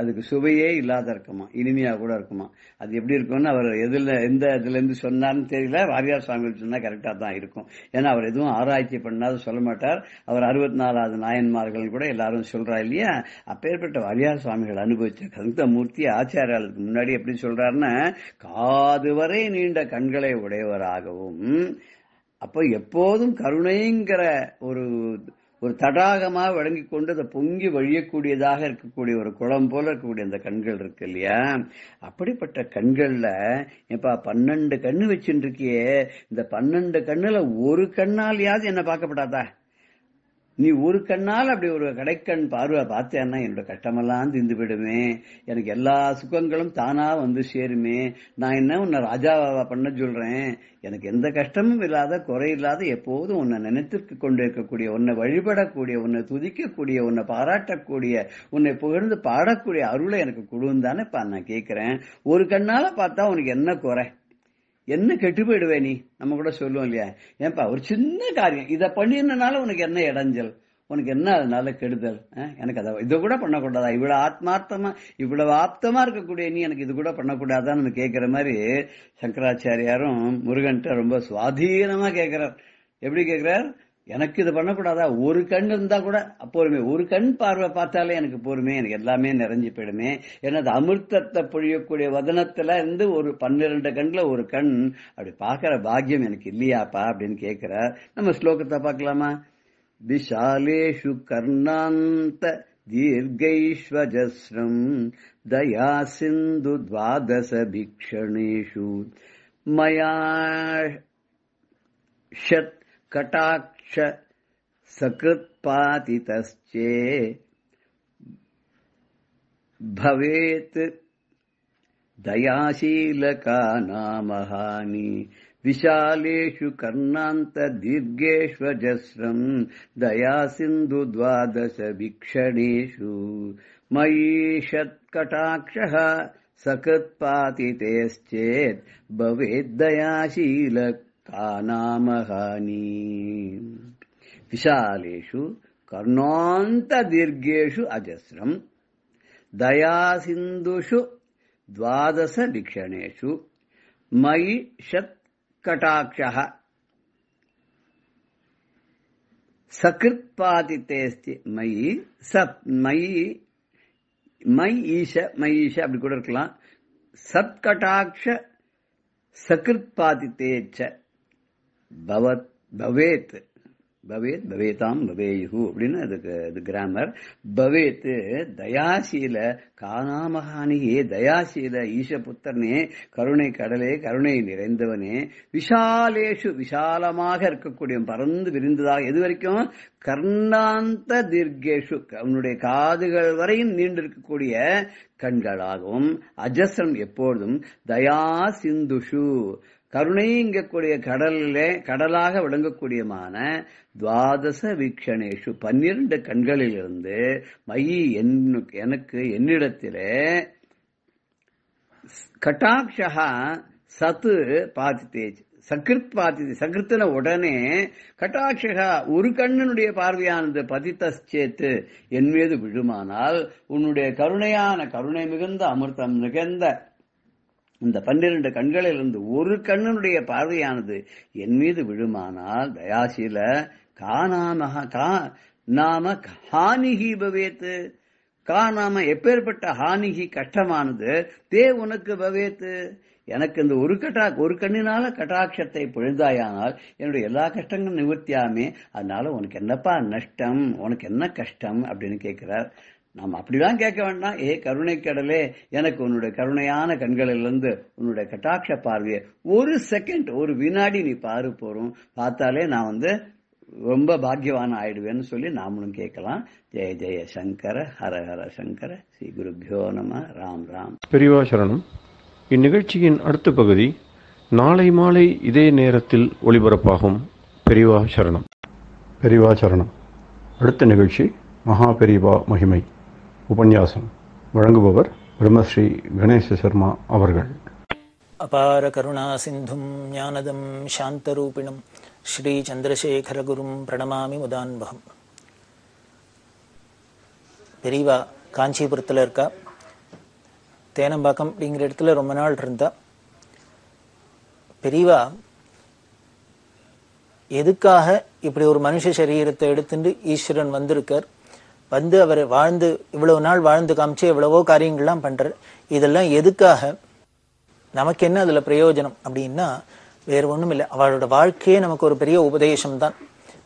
அதுக்கு சுவையே இல்லாத இருக்குமா, இனிமையா கூட இருக்குமா. அது எப்படி இருக்கும்னு அவர் எந்த இதுல இருந்து சொன்னார்னு தெரியல. வாரியார் சுவாமிகள் சொன்னா கரெக்டா தான் இருக்கும். ஏன்னா அவர் எதுவும் ஆராய்ச்சி பண்ணாத சொல்ல மாட்டார். அவர் 64வது நாயன்மார்கள் கூட எல்லாரும் சொல்றா இல்லையா. அப்பேற்பட்ட வாரியார் சுவாமிகள் அனுபவிச்ச கந்தமூர்த்தி ஆச்சாரியாளுக்கு முன்னாடி எப்படி சொல்றாருன்னா, காது வரை நீண்ட கண்களை உடையவராகவும், அப்ப எப்போதும் கருணைங்கிற ஒரு தடாகமா வழங்கி கொண்டு அதை பொங்கி வழியக்கூடியதாக இருக்கக்கூடிய ஒரு குளம் போல இருக்கக்கூடிய அந்த கண்கள் இருக்கு இல்லையா. அப்படிப்பட்ட கண்கள்ல எப்பா 12 கண்ணு வச்சுட்டு இருக்கியே, இந்த 12 கண்ணுல ஒரு கண்ணாலையாவது என்ன பார்க்கப்படாதா? நீ ஒரு கண்ணால் அப்படி ஒரு கடைக்கண் பார்வை பார்த்தேன்னா என்னோட கஷ்டமெல்லாம் தீர்ந்து விடுமே, எனக்கு எல்லா சுகங்களும் தானா சேருமே. நான் என்ன உன்னை ராஜாவா பண்ண சொல்றேன், எனக்கு எந்த கஷ்டமும் இல்லாத குறை இல்லாத எப்போதும் உன்னை நினைத்திருக்க கொண்டு இருக்கக்கூடிய, உன்னை வழிபடக்கூடிய, உன்னை துதிக்கக்கூடிய, உன்னை பாராட்டக்கூடிய, உன்னை புகழ்ந்து பாடக்கூடிய அருளை எனக்கு கொடுந்தானே நான் கேட்கிறேன். ஒரு கண்ணால பார்த்தா உனக்கு என்ன குறை, என்ன கெட்டு போயிடுவே நீ? நம்ம கூட சொல்லுவோம் இல்லையா, ஏன்பா ஒரு சின்ன காரியம் இதை பண்ணினால உனக்கு என்ன இடைஞ்சல், உனக்கு என்ன அதனால கெடுதல், எனக்கு அதை இதை கூட பண்ணக்கூடாதா, இவ்வளவு ஆத்மார்த்தமா இவ்வளவு ஆப்தமா இருக்கக்கூடிய நீ எனக்கு இது கூட பண்ணக்கூடாதான்னு கேட்கிற மாதிரி சங்கராச்சாரியாரும் முருகன்ட்ட ரொம்ப சுவாதீனமா கேட்கிறார். எப்படி கேட்கிறார், எனக்கு இது பண்ணக்கூடாதா, ஒரு கண் இருந்தா கூட போருமே, ஒரு கண் பார்வை பார்த்தாலே எனக்கு போருமே, எனக்கு எல்லாமே நிறைஞ்சு போயிடுமே. ஏன்னா அமிர்தத்தை பொழியக்கூடிய வதனத்துல இருந்து ஒரு 12 கண்ல ஒரு கண் அப்படி பாக்குற பாக்கியம் எனக்கு இல்லையாப்பா அப்படின்னு கேட்கிறார். நம்ம ஸ்லோகத்தை பார்க்கலாமா? விஷாலேஷு கர்ணாந்த தீர்கைஸ்வஜஸ்ரம் தயா சிந்து துவாதச பிக்ஷணேஷு மயா ஷத் கட்டாக்ஷ சகிருத்பாதிதஸ்சே பவேத் தயாசீலகா நாமஹானி விஷாலேஷு கர்ணாந்த தீர்கேஷ்வஜஸ்ரம் தயா சிந்து துவாதச வீக்ஷணேஷு மயீஷத் கட்டாக்ஷः சகிருத்பாதிதேச்சேத் பவேத் தயாசீலகா நாமஹானி. விஷாலேஷு கர்ணாந்த தீர்கேஷு அஜஸ்ரம் தயாசிந்துஷு துவாதச வீக்ஷணேஷு மயி ஷத் கடாட்சः சகிருத்பாதித்தேஸ்தி மயி ஈஷ அப்படி கூட இருக்கலாம். சத்கடாட்ச சகிருத்பாதித்தேச்ச பவேத் பவேதாம் பவேயு அப்படின்னு அதுக்கு கிராமர். பவேத் தயாசீல காணாமகானியே தயாசீல ஈஷபுத்திரனே கருணை கடலே கருணை நிறைந்தவனே விஷாலேஷு விஷாலமாக இருக்கக்கூடிய பறந்து விரிந்ததாக எது வரைக்கும் கர்ணாந்த தீர்க்கேஷு அவனுடைய காதுகள் வரையும் நீண்டிருக்கக்கூடிய கண்களாகவும் அஜஸ்ரம் எப்பொழுதும் தயா சிந்துஷு கருணைங்கக்கூடிய கடலாக விளங்கக்கூடியமான துவாதச வீக்ஷணேஷு 12 கண்களிலிருந்து மயி எனக்கு என்னிடத்திலே கட்டாட்சா சத்து பாதித்தேஜ் சகிருத் பாதித்து சகிருத்தின உடனே கட்டாட்சகா ஒரு கண்ணனுடைய பார்வையானது பதித்தேத்து என் மீது விழுமானால் உன்னுடைய கருணை மிகுந்த அமிர்தம் மிகுந்த இந்த 12 கண்களிலிருந்து ஒரு கண்ணனுடைய பார்வையானது என் மீது விழுமானால் தயாசீல நாம ஹானிகி பவேத்து நாம எப்பேற்பட்ட ஹானிகி கஷ்டமானது தே உனக்கு பவேத்து எனக்கு இந்த ஒரு கண்ணினால கட்டாட்சத்தை பொழுதாயானால் என்னுடைய எல்லா கஷ்டங்களும் நிவர்த்தியாமே. அதனால உனக்கு என்னப்பா நஷ்டம், உனக்கு என்ன கஷ்டம் அப்படின்னு கேட்கிறார். நாம் அப்படிதான் கேட்க வேண்டாம். கருணை கடலே எனக்கு உன்னுடைய கருணையான கண்களிலிருந்து உன்னுடைய கட்டாட்ச பார்வையை ஒரு செகண்ட் ஒரு வினாடி நீ பாரு போறோம் பார்த்தாலே நான் ரொம்ப பாக்கியவான ஆயிடுவேன்னு சொல்லி நாமளும் கேட்கலாம். ஜெய ஜெய சங்கர ஹர ஹர சங்கர ஸ்ரீ குருபியோ நம. ராம் ராம். பெரியவா சரணம். இந்நிகழ்ச்சியின் அடுத்த பகுதி நாளை மாலை இதே நேரத்தில் ஒளிபரப்பாகும். பெரியவா சரணம். பெரியவா சரணம். அடுத்த நிகழ்ச்சி மகா பெரியவா மகிமை உபன்யாசம். வழங்குபவர் பிரம்மஸ்ரீ கணேச சர்மா அவர்கள். அபார கருணா சிந்தும் ஞானதம் சாந்தரூபிணம் ஸ்ரீ சந்திரசேகரகுரும் பிரணமாமி முதான்பகம். பெரியவா காஞ்சிபுரத்தில் இருக்கா. தேனம்பாக்கம் அப்படிங்கிற இடத்துல ரொம்ப நாள் இருந்தா. பெரியவா எதுக்காக இப்படி ஒரு மனுஷ சரீரத்தை எடுத்துட்டு ஈஸ்வரன் வந்திருக்கார், அவர் வாழ்ந்து இவ்வளவு நாள் வாழ்ந்து காமிச்சு எவ்வளவோ காரியங்கள்லாம் பண்றார். இதெல்லாம் எதுக்காக, நமக்கு என்ன அதுல பிரயோஜனம் அப்படின்னா வேற ஒண்ணும் இல்லை. அவளோட வாழ்க்கையே நமக்கு ஒரு பெரிய உபதேசம் தான்.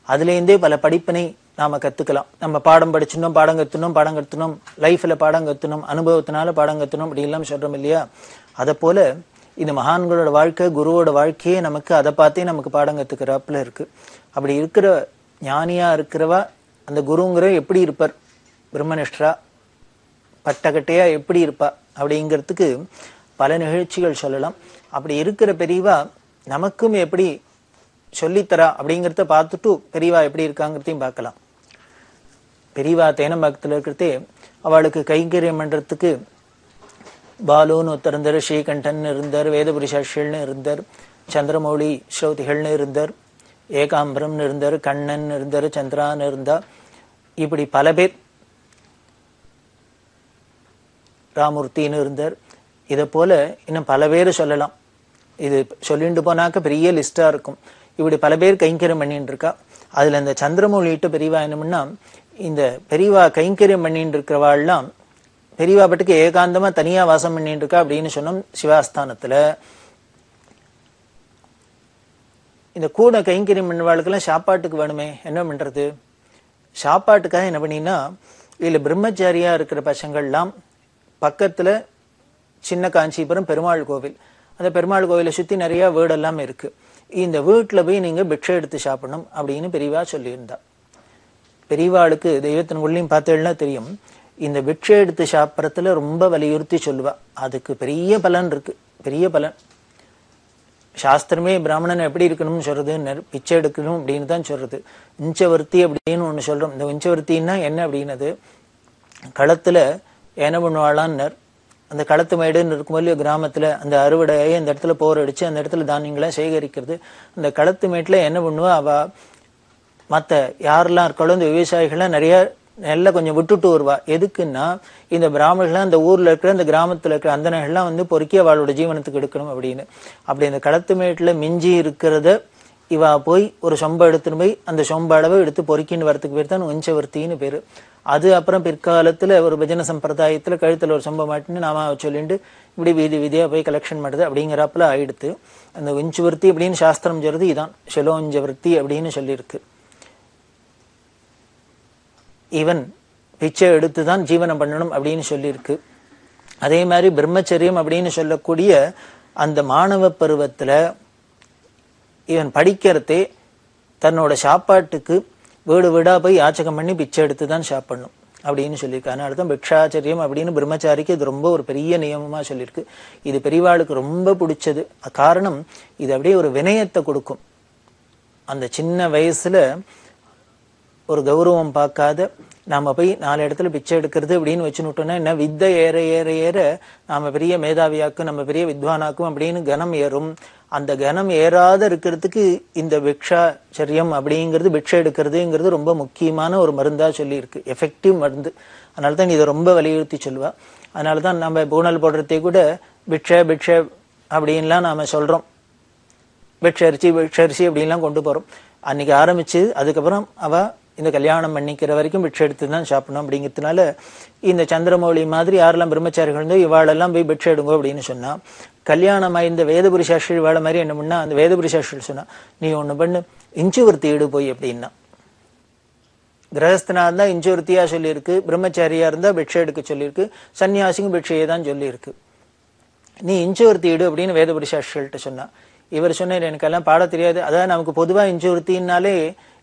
அதுலேருந்தே பல படிப்பினை நாம கத்துக்கலாம். நம்ம பாடம் படிச்சிடணும், பாடம் கத்துணும், லைஃப்ல பாடம் கத்துணும், அனுபவத்தினால பாடம் கத்துணும் அப்படி எல்லாம் சொல்றோம் இல்லையா. அதை போல இந்த மகான்களோட வாழ்க்கை, குருவோட வாழ்க்கையே நமக்கு அதை பார்த்தே நமக்கு பாடம் கத்துக்கிறாப்புல இருக்கு. அப்படி இருக்கிற ஞானியா இருக்கிறவா அந்த குருங்கிற எப்படி இருப்பார், பிரம்மனிஷ்டரா பட்டக்கட்டையா எப்படி இருப்பா அப்படிங்கிறதுக்கு பல நிகழ்ச்சிகள் சொல்லலாம். அப்படி இருக்கிற பெரியவா நமக்கும் எப்படி சொல்லித்தரா அப்படிங்கிறத பார்த்துட்டு பெரியவா எப்படி இருக்காங்கிறதையும் பார்க்கலாம். பெரியவா தேனம்பாக்கத்தில் இருக்கிறதே அவளுக்கு கைங்கரியம் பண்றதுக்கு பாலுன்னு ஒருத்தர் இருந்தார், ஸ்ரீகண்டன் இருந்தார், வேதபுரிசாட்சிகள்னு இருந்தார், சந்திரமௌழி ஸ்ரௌதிகள்னு இருந்தார், ஏகாம்பரம்னு இருந்தார், கண்ணன் இருந்தார், சந்திரான்னு இருந்தா, இப்படி பல பேர், ராமூர்த்தின்னு இருந்தார். இதை போல இன்னும் பல பேர் சொல்லலாம். இது சொல்லிட்டு போனாக்க பெரிய லிஸ்டா இருக்கும். இப்படி பல பேர் கைங்கரியம் பண்ணிட்டு இருக்கா. அதுல இந்த சந்திரமௌழிட்டு பெரியவா என்னமுன்னா, இந்த பெரியவா கைங்கரியம் பண்ணிட்டு இருக்கிறவாள்லாம் பெரியவா பட்டுக்கு ஏகாந்தமா தனியா வாசம் பண்ணிட்டு இருக்கா அப்படின்னு சொன்னோம். சிவாஸ்தானத்துல இந்த கூட கைங்கரியம் பண்ணவாளுக்கெல்லாம் சாப்பாட்டுக்கு வேணுமே, என்ன பண்றது? சாப்பாட்டுக்காக என்ன பண்ணினா, இதுல பிரம்மச்சாரியா இருக்கிற பசங்கள்லாம் பக்கத்துல சின்ன காஞ்சிபுரம் பெருமாள் கோவில், அந்த பெருமாள் கோவிலை சுத்தி நிறைய வீடெல்லாம் இருக்கு. இந்த வீட்டுல போய் நீங்க பிக்ஷை எடுத்து சாப்பிடணும் அப்படின்னு பெரியவா சொல்லியிருந்தா. பெரியவாளுக்கு தெய்வத்தின் உள்ளியும் பார்த்தேன்னா தெரியும், இந்த பிக்ஷை எடுத்து சாப்பிட்றதுல ரொம்ப வலியுறுத்தி சொல்லுவா. அதுக்கு பெரிய பலன் இருக்கு, பெரிய பலன். சாஸ்திரமே பிராமணன் எப்படி இருக்கணும்னு சொல்றது, பிச்சை எடுக்கணும் அப்படின்னு தான் சொல்றது. இஞ்சவர்த்தி அப்படின்னு ஒண்ணு சொல்றோம். இந்த இஞ்சவர்த்தின்னா என்ன அப்படின்னது, களத்துல என்ன பண்ணுவாளான்னர், அந்த களத்து மேடுன்னு இருக்கும்போது கிராமத்துல அந்த அறுவடையை அந்த இடத்துல போர் அடிச்சு அந்த இடத்துல தானியங்களை சேகரிக்கிறது. அந்த களத்து மேட்டுல என்ன பண்ணுவா, அவ மற்ற யாரெல்லாம் இருக்காளோ இந்த விவசாயிகள்லாம் நிறைய நெல்லை கொஞ்சம் விட்டுட்டு வருவா. எதுக்குன்னா இந்த பிராமணர்கள் அந்த ஊர்ல இருக்கிற அந்த கிராமத்துல இருக்கிற அந்தனர்கள்லாம் வந்து பொறுக்கி அவளோட ஜீவனத்துக்கு எடுக்கணும் அப்படின்னு. அப்படி அந்த களத்து மேட்டுல மிஞ்சி இருக்கிறத இவா போய் ஒரு சொம்ப எடுத்துன்னு போய் அந்த சொம்ப அளவை எடுத்து பொறுக்கின்னு வரத்துக்கு பேர் தான் உஞ்சவர்த்தின்னு பேரு. அது அப்புறம் பிற்காலத்துல ஒரு பஜன சம்பிரதாயத்துல கழுத்துல ஒரு சொம்ப மாட்டின்னு நாம சொல்லிட்டு இப்படி வீதி வீதியா போய் கலெக்ஷன் பண்ணுறது அப்படிங்கிறப்பல ஆயிடுத்து. அந்த உஞ்சவர்த்தி அப்படின்னு சாஸ்திரம் சொல்றது இதான், ஷெலோஞ்சவர்த்தி அப்படின்னு சொல்லியிருக்கு. இவன் பிச்சை எடுத்துதான் ஜீவனம் பண்ணணும் அப்படின்னு சொல்லியிருக்கு. அதே மாதிரி பிரம்மச்சரியம் அப்படின்னு சொல்லக்கூடிய அந்த மாணவ பருவத்துல இவன் படிக்கிறதே தன்னோட சாப்பாட்டுக்கு வீடு வீடா போய் யாச்சகம் பண்ணி பிச்சை எடுத்து தான் சாப்பிடணும் அப்படின்னு சொல்லியிருக்கு. அதனாலதான் பிக்ஷாச்சரியம் அப்படின்னு பிரம்மச்சாரிக்கு இது ரொம்ப ஒரு பெரிய நியமமா சொல்லியிருக்கு. இது பெரியவாளுக்கு ரொம்ப பிடிச்சது. காரணம் இது அப்படியே ஒரு வினயத்தை கொடுக்கும். அந்த சின்ன வயசுல ஒரு கௌரவம் பார்க்காத நாம போய் 4 இடத்துல பிச்சை எடுக்கிறது அப்படின்னு வச்சுனுட்டோம்னா என்ன, வித்தை ஏற ஏற ஏற நாம பெரிய மேதாவியாக்கும் நம்ம பெரிய வித்வானாக்கும் அப்படின்னு கனம் ஏறும். அந்த கனம் ஏறாத இருக்கிறதுக்கு இந்த பிக்ஷாச்சரியம் அப்படிங்கிறது, பிக்ஷை எடுக்கிறதுங்கிறது ரொம்ப முக்கியமான ஒரு மருந்தா சொல்லி இருக்கு, எஃபெக்டிவ் மருந்து. அதனாலதான் இதை ரொம்ப வலியுறுத்தி சொல்லுவா. அதனாலதான் நம்ம பூனல் போடுறதே கூட பிக்ஷை பிக்ஷை அப்படின்லாம் நாம சொல்றோம். பிக்ஷரிசி பிக்ஷரிசி அப்படின்லாம் கொண்டு போறோம். அன்னைக்கு ஆரம்பிச்சு அதுக்கப்புறம் அவ இந்த கல்யாணம் பண்ணிக்கிற வரைக்கும் பிட்சை எடுத்து தான் சாப்பிடணும் அப்படிங்கிறதுனால இந்த சந்திரமௌழி மாதிரி யாரெல்லாம் பிரம்மச்சாரிகள் இருந்தோ இவாளெல்லாம் போய் பிட்சை எடுங்கோ அப்படின்னு சொன்னா, கல்யாணம் இந்த வேதபுரி சாஸ்திரி இவாள மாதிரி என்ன பண்ணா, அந்த வேதபுரி சாஸ்திரி சொன்னா நீ ஒண்ணு பண்ணு, இஞ்சுவர்த்தி இடு போய் அப்படின்னா. கிரகஸ்தனா இருந்தா இஞ்சுவர்த்தியா சொல்லியிருக்கு, பிரம்மச்சாரியா இருந்தா பிட்சை எடுக்க சொல்லியிருக்கு, சன்னியாசிக்கும் பிட்சையே தான் சொல்லியிருக்கு. நீ இஞ்சுவர்த்தி இடு அப்படின்னு வேதபுரி சாஸ்திரிகள்கிட்ட சொன்னா. இவர் சொன்னார் எனக்கெல்லாம் பாட தெரியாது, அதாவது நமக்கு பொதுவா இஞ்சுவர்த்தின்னாலே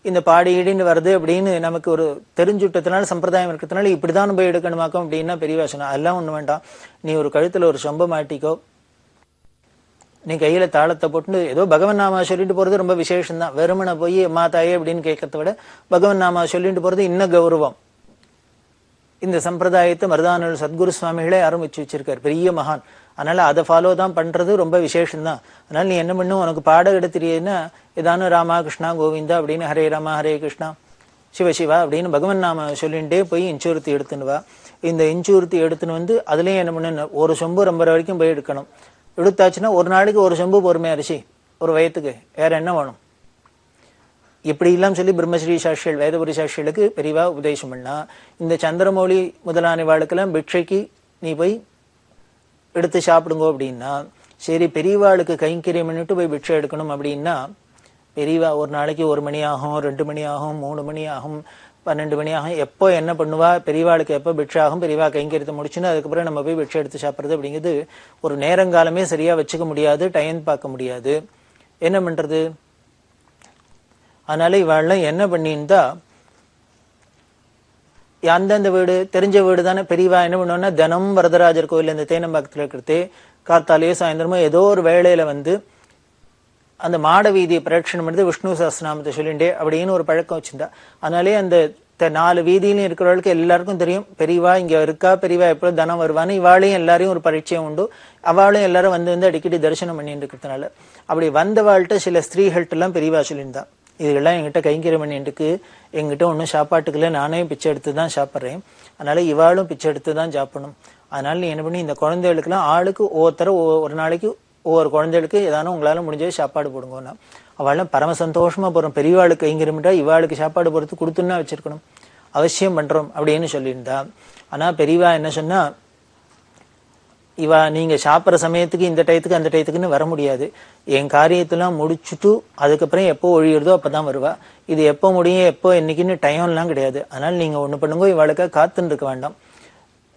இந்த பாடி ஈடின்னு வருது அப்படின்னு நமக்கு ஒரு தெரிஞ்சுட்டதுனால சம்பிரதாயம் இருக்கிறதுனால இப்படிதான் போய் எடுக்கணுமாக்கும் அப்படின்னா பெரியவா சொன்னா அதெல்லாம் ஒண்ணு வேண்டாம், நீ ஒரு கழுத்துல ஒரு சொம்ப மாட்டிக்கோ, நீ கையில தாளத்தை போட்டு ஏதோ பகவன் நாமா சொல்லிட்டு போறது ரொம்ப விசேஷம் தான். வெறுமனை போய் அம்மா தாயே அப்படின்னு கேட்கறத விட பகவன் நாமா சொல்லிட்டு போறது இன்னும் கௌரவம். இந்த சம்பிரதாயத்தை மருதானூர் சத்குரு சுவாமிகளே ஆரம்பிச்சு வச்சிருக்காரு, பெரிய மகான். அதனால அதை ஃபாலோ தான் பண்றது ரொம்ப விசேஷம்தான். அதனால நீ என்ன பண்ணும், உனக்கு பாடம் எடுத்துறியன்னா ஏதானு ராமா கிருஷ்ணா கோவிந்தா அப்படின்னு ஹரே ராமா ஹரே கிருஷ்ணா சிவசிவா அப்படின்னு பகவன் நாம சொல்லிகிட்டே போய் இன்சூர்த்தி எடுத்துன்னு வா. இந்த இன்சூர்த்தி எடுத்துன்னு வந்து அதுலயும் என்ன பண்ணு, ஒரு சொம்பு ரொம்ப வரைக்கும் போய் எடுக்கணும். எடுத்தாச்சுன்னா ஒரு நாளைக்கு ஒரு சொம்பு பொறுமை அரிசி ஒரு வயத்துக்கு, வேற என்ன வேணும். இப்படி எல்லாம் சொல்லி பிரம்மஸ்ரீ சாஸ்திரிகள் வேதபுரி சாஸ்திரிகளுக்கு பெரியவா உபதேசம் பண்ணா. இந்த சந்திரமௌழி முதலான வாழ்க்கெல்லாம் பிக்ஷைக்கு நீ போய் எடுத்து சாப்பிடுங்கோ அப்படின்னா, சரி பெரியவாளுக்கு கைங்கரியம் பண்ணிட்டு போய் பிக்ஷை எடுக்கணும் அப்படின்னா பெரியவா ஒரு நாளைக்கு 1 மணி ஆகும், 2 மணி ஆகும், 3 மணி ஆகும், 12 மணி ஆகும். எப்போ என்ன பண்ணுவா, பெரியவாளுக்கு எப்போ பிக்ஷை ஆகும், பெரியவா கைங்கரியத்தை முடிச்சுன்னு அதுக்கப்புறம் நம்ம போய் பிக்ஷை எடுத்து சாப்பிட்றது அப்படிங்கிறது ஒரு நேரங்காலமே சரியா வச்சுக்க முடியாது, டைம் பார்க்க முடியாது. என்ன பண்றது? அதனால இவாள்லாம் என்ன பண்ணியிருந்தா, அந்தந்த வீடு தெரிஞ்ச வீடு தானே, பெரியவா என்ன பண்ணுவோம்னா தினம் வரதராஜர் கோயில் இந்த தேனம்பாக்கத்தில் இருக்கிறது காத்தாலேயோ சாயந்தரமோ ஏதோ ஒரு வேளையில வந்து அந்த மாட வீதியை பிரதட்சணம் எடுத்து விஷ்ணு சஹஸ்ரநாமத்தை சொல்லிண்டே அப்படின்னு ஒரு பழக்கம் வச்சிருந்தா. அதனாலே அந்த 4 வீதியிலும் இருக்கிறவர்களுக்கு எல்லாருக்கும் தெரியும் பெரியவா இங்க இருக்கா, பெரியவா எப்போ தனம் வருவான்னு. இவாளையும் எல்லாரையும் ஒரு பரிச்சயம் உண்டு, அவளும் எல்லாரும் வந்து அடிக்கடி தரிசனம் பண்ணிட்டு இருக்கிறதுனால அப்படி வந்தவாள்கிட்ட சில ஸ்திரீகள்ட்ட எல்லாம் பெரியவா சொல்லியிருந்தா, இதெல்லாம் எங்கிட்ட கைங்கரியம் பண்ணிட்டுக்கு, எங்கிட்ட ஒன்றும் சாப்பாட்டுக்குள்ள நானே பிச்சை எடுத்து தான் சாப்பிட்றேன், அதனால இவாளும் பிச்சை எடுத்து தான் சாப்பிடணும். அதனால நீ என்ன பண்ணி இந்த குழந்தைகளுக்கெல்லாம் ஆளுக்கு ஒரு நாளைக்கு ஒவ்வொரு குழந்தைகளுக்கு ஏதானும் உங்களால முடிஞ்சது சாப்பாடு போடுங்கன்னா. அவள்லாம் பரம சந்தோஷமா போறோம், பெரியவாளுக்கு கைங்கரியம்ட்டா இவாளுக்கு சாப்பாடு போடுறது கொடுத்துன்னா வச்சிருக்கணும், அவசியம் பண்றோம் அப்படின்னு சொல்லியிருந்தா. ஆனா பெரியவா என்ன சொன்னா, இவா நீங்க சாப்பிட்ற சமயத்துக்கு இந்த டயத்துக்கு அந்த டயத்துக்குன்னு வர முடியாது, என் காரியத்தெல்லாம் முடிச்சுட்டு அதுக்கப்புறம் எப்போ ஒழியுறதோ அப்பதான் வருவா. இது எப்போ முடியும் எப்போ என்னைக்குன்னு டைம்லாம் கிடையாது. அதனால நீங்க ஒண்ணு பண்ணுங்க, இவாளுக்காக காத்துன்னு இருக்க வேண்டாம்,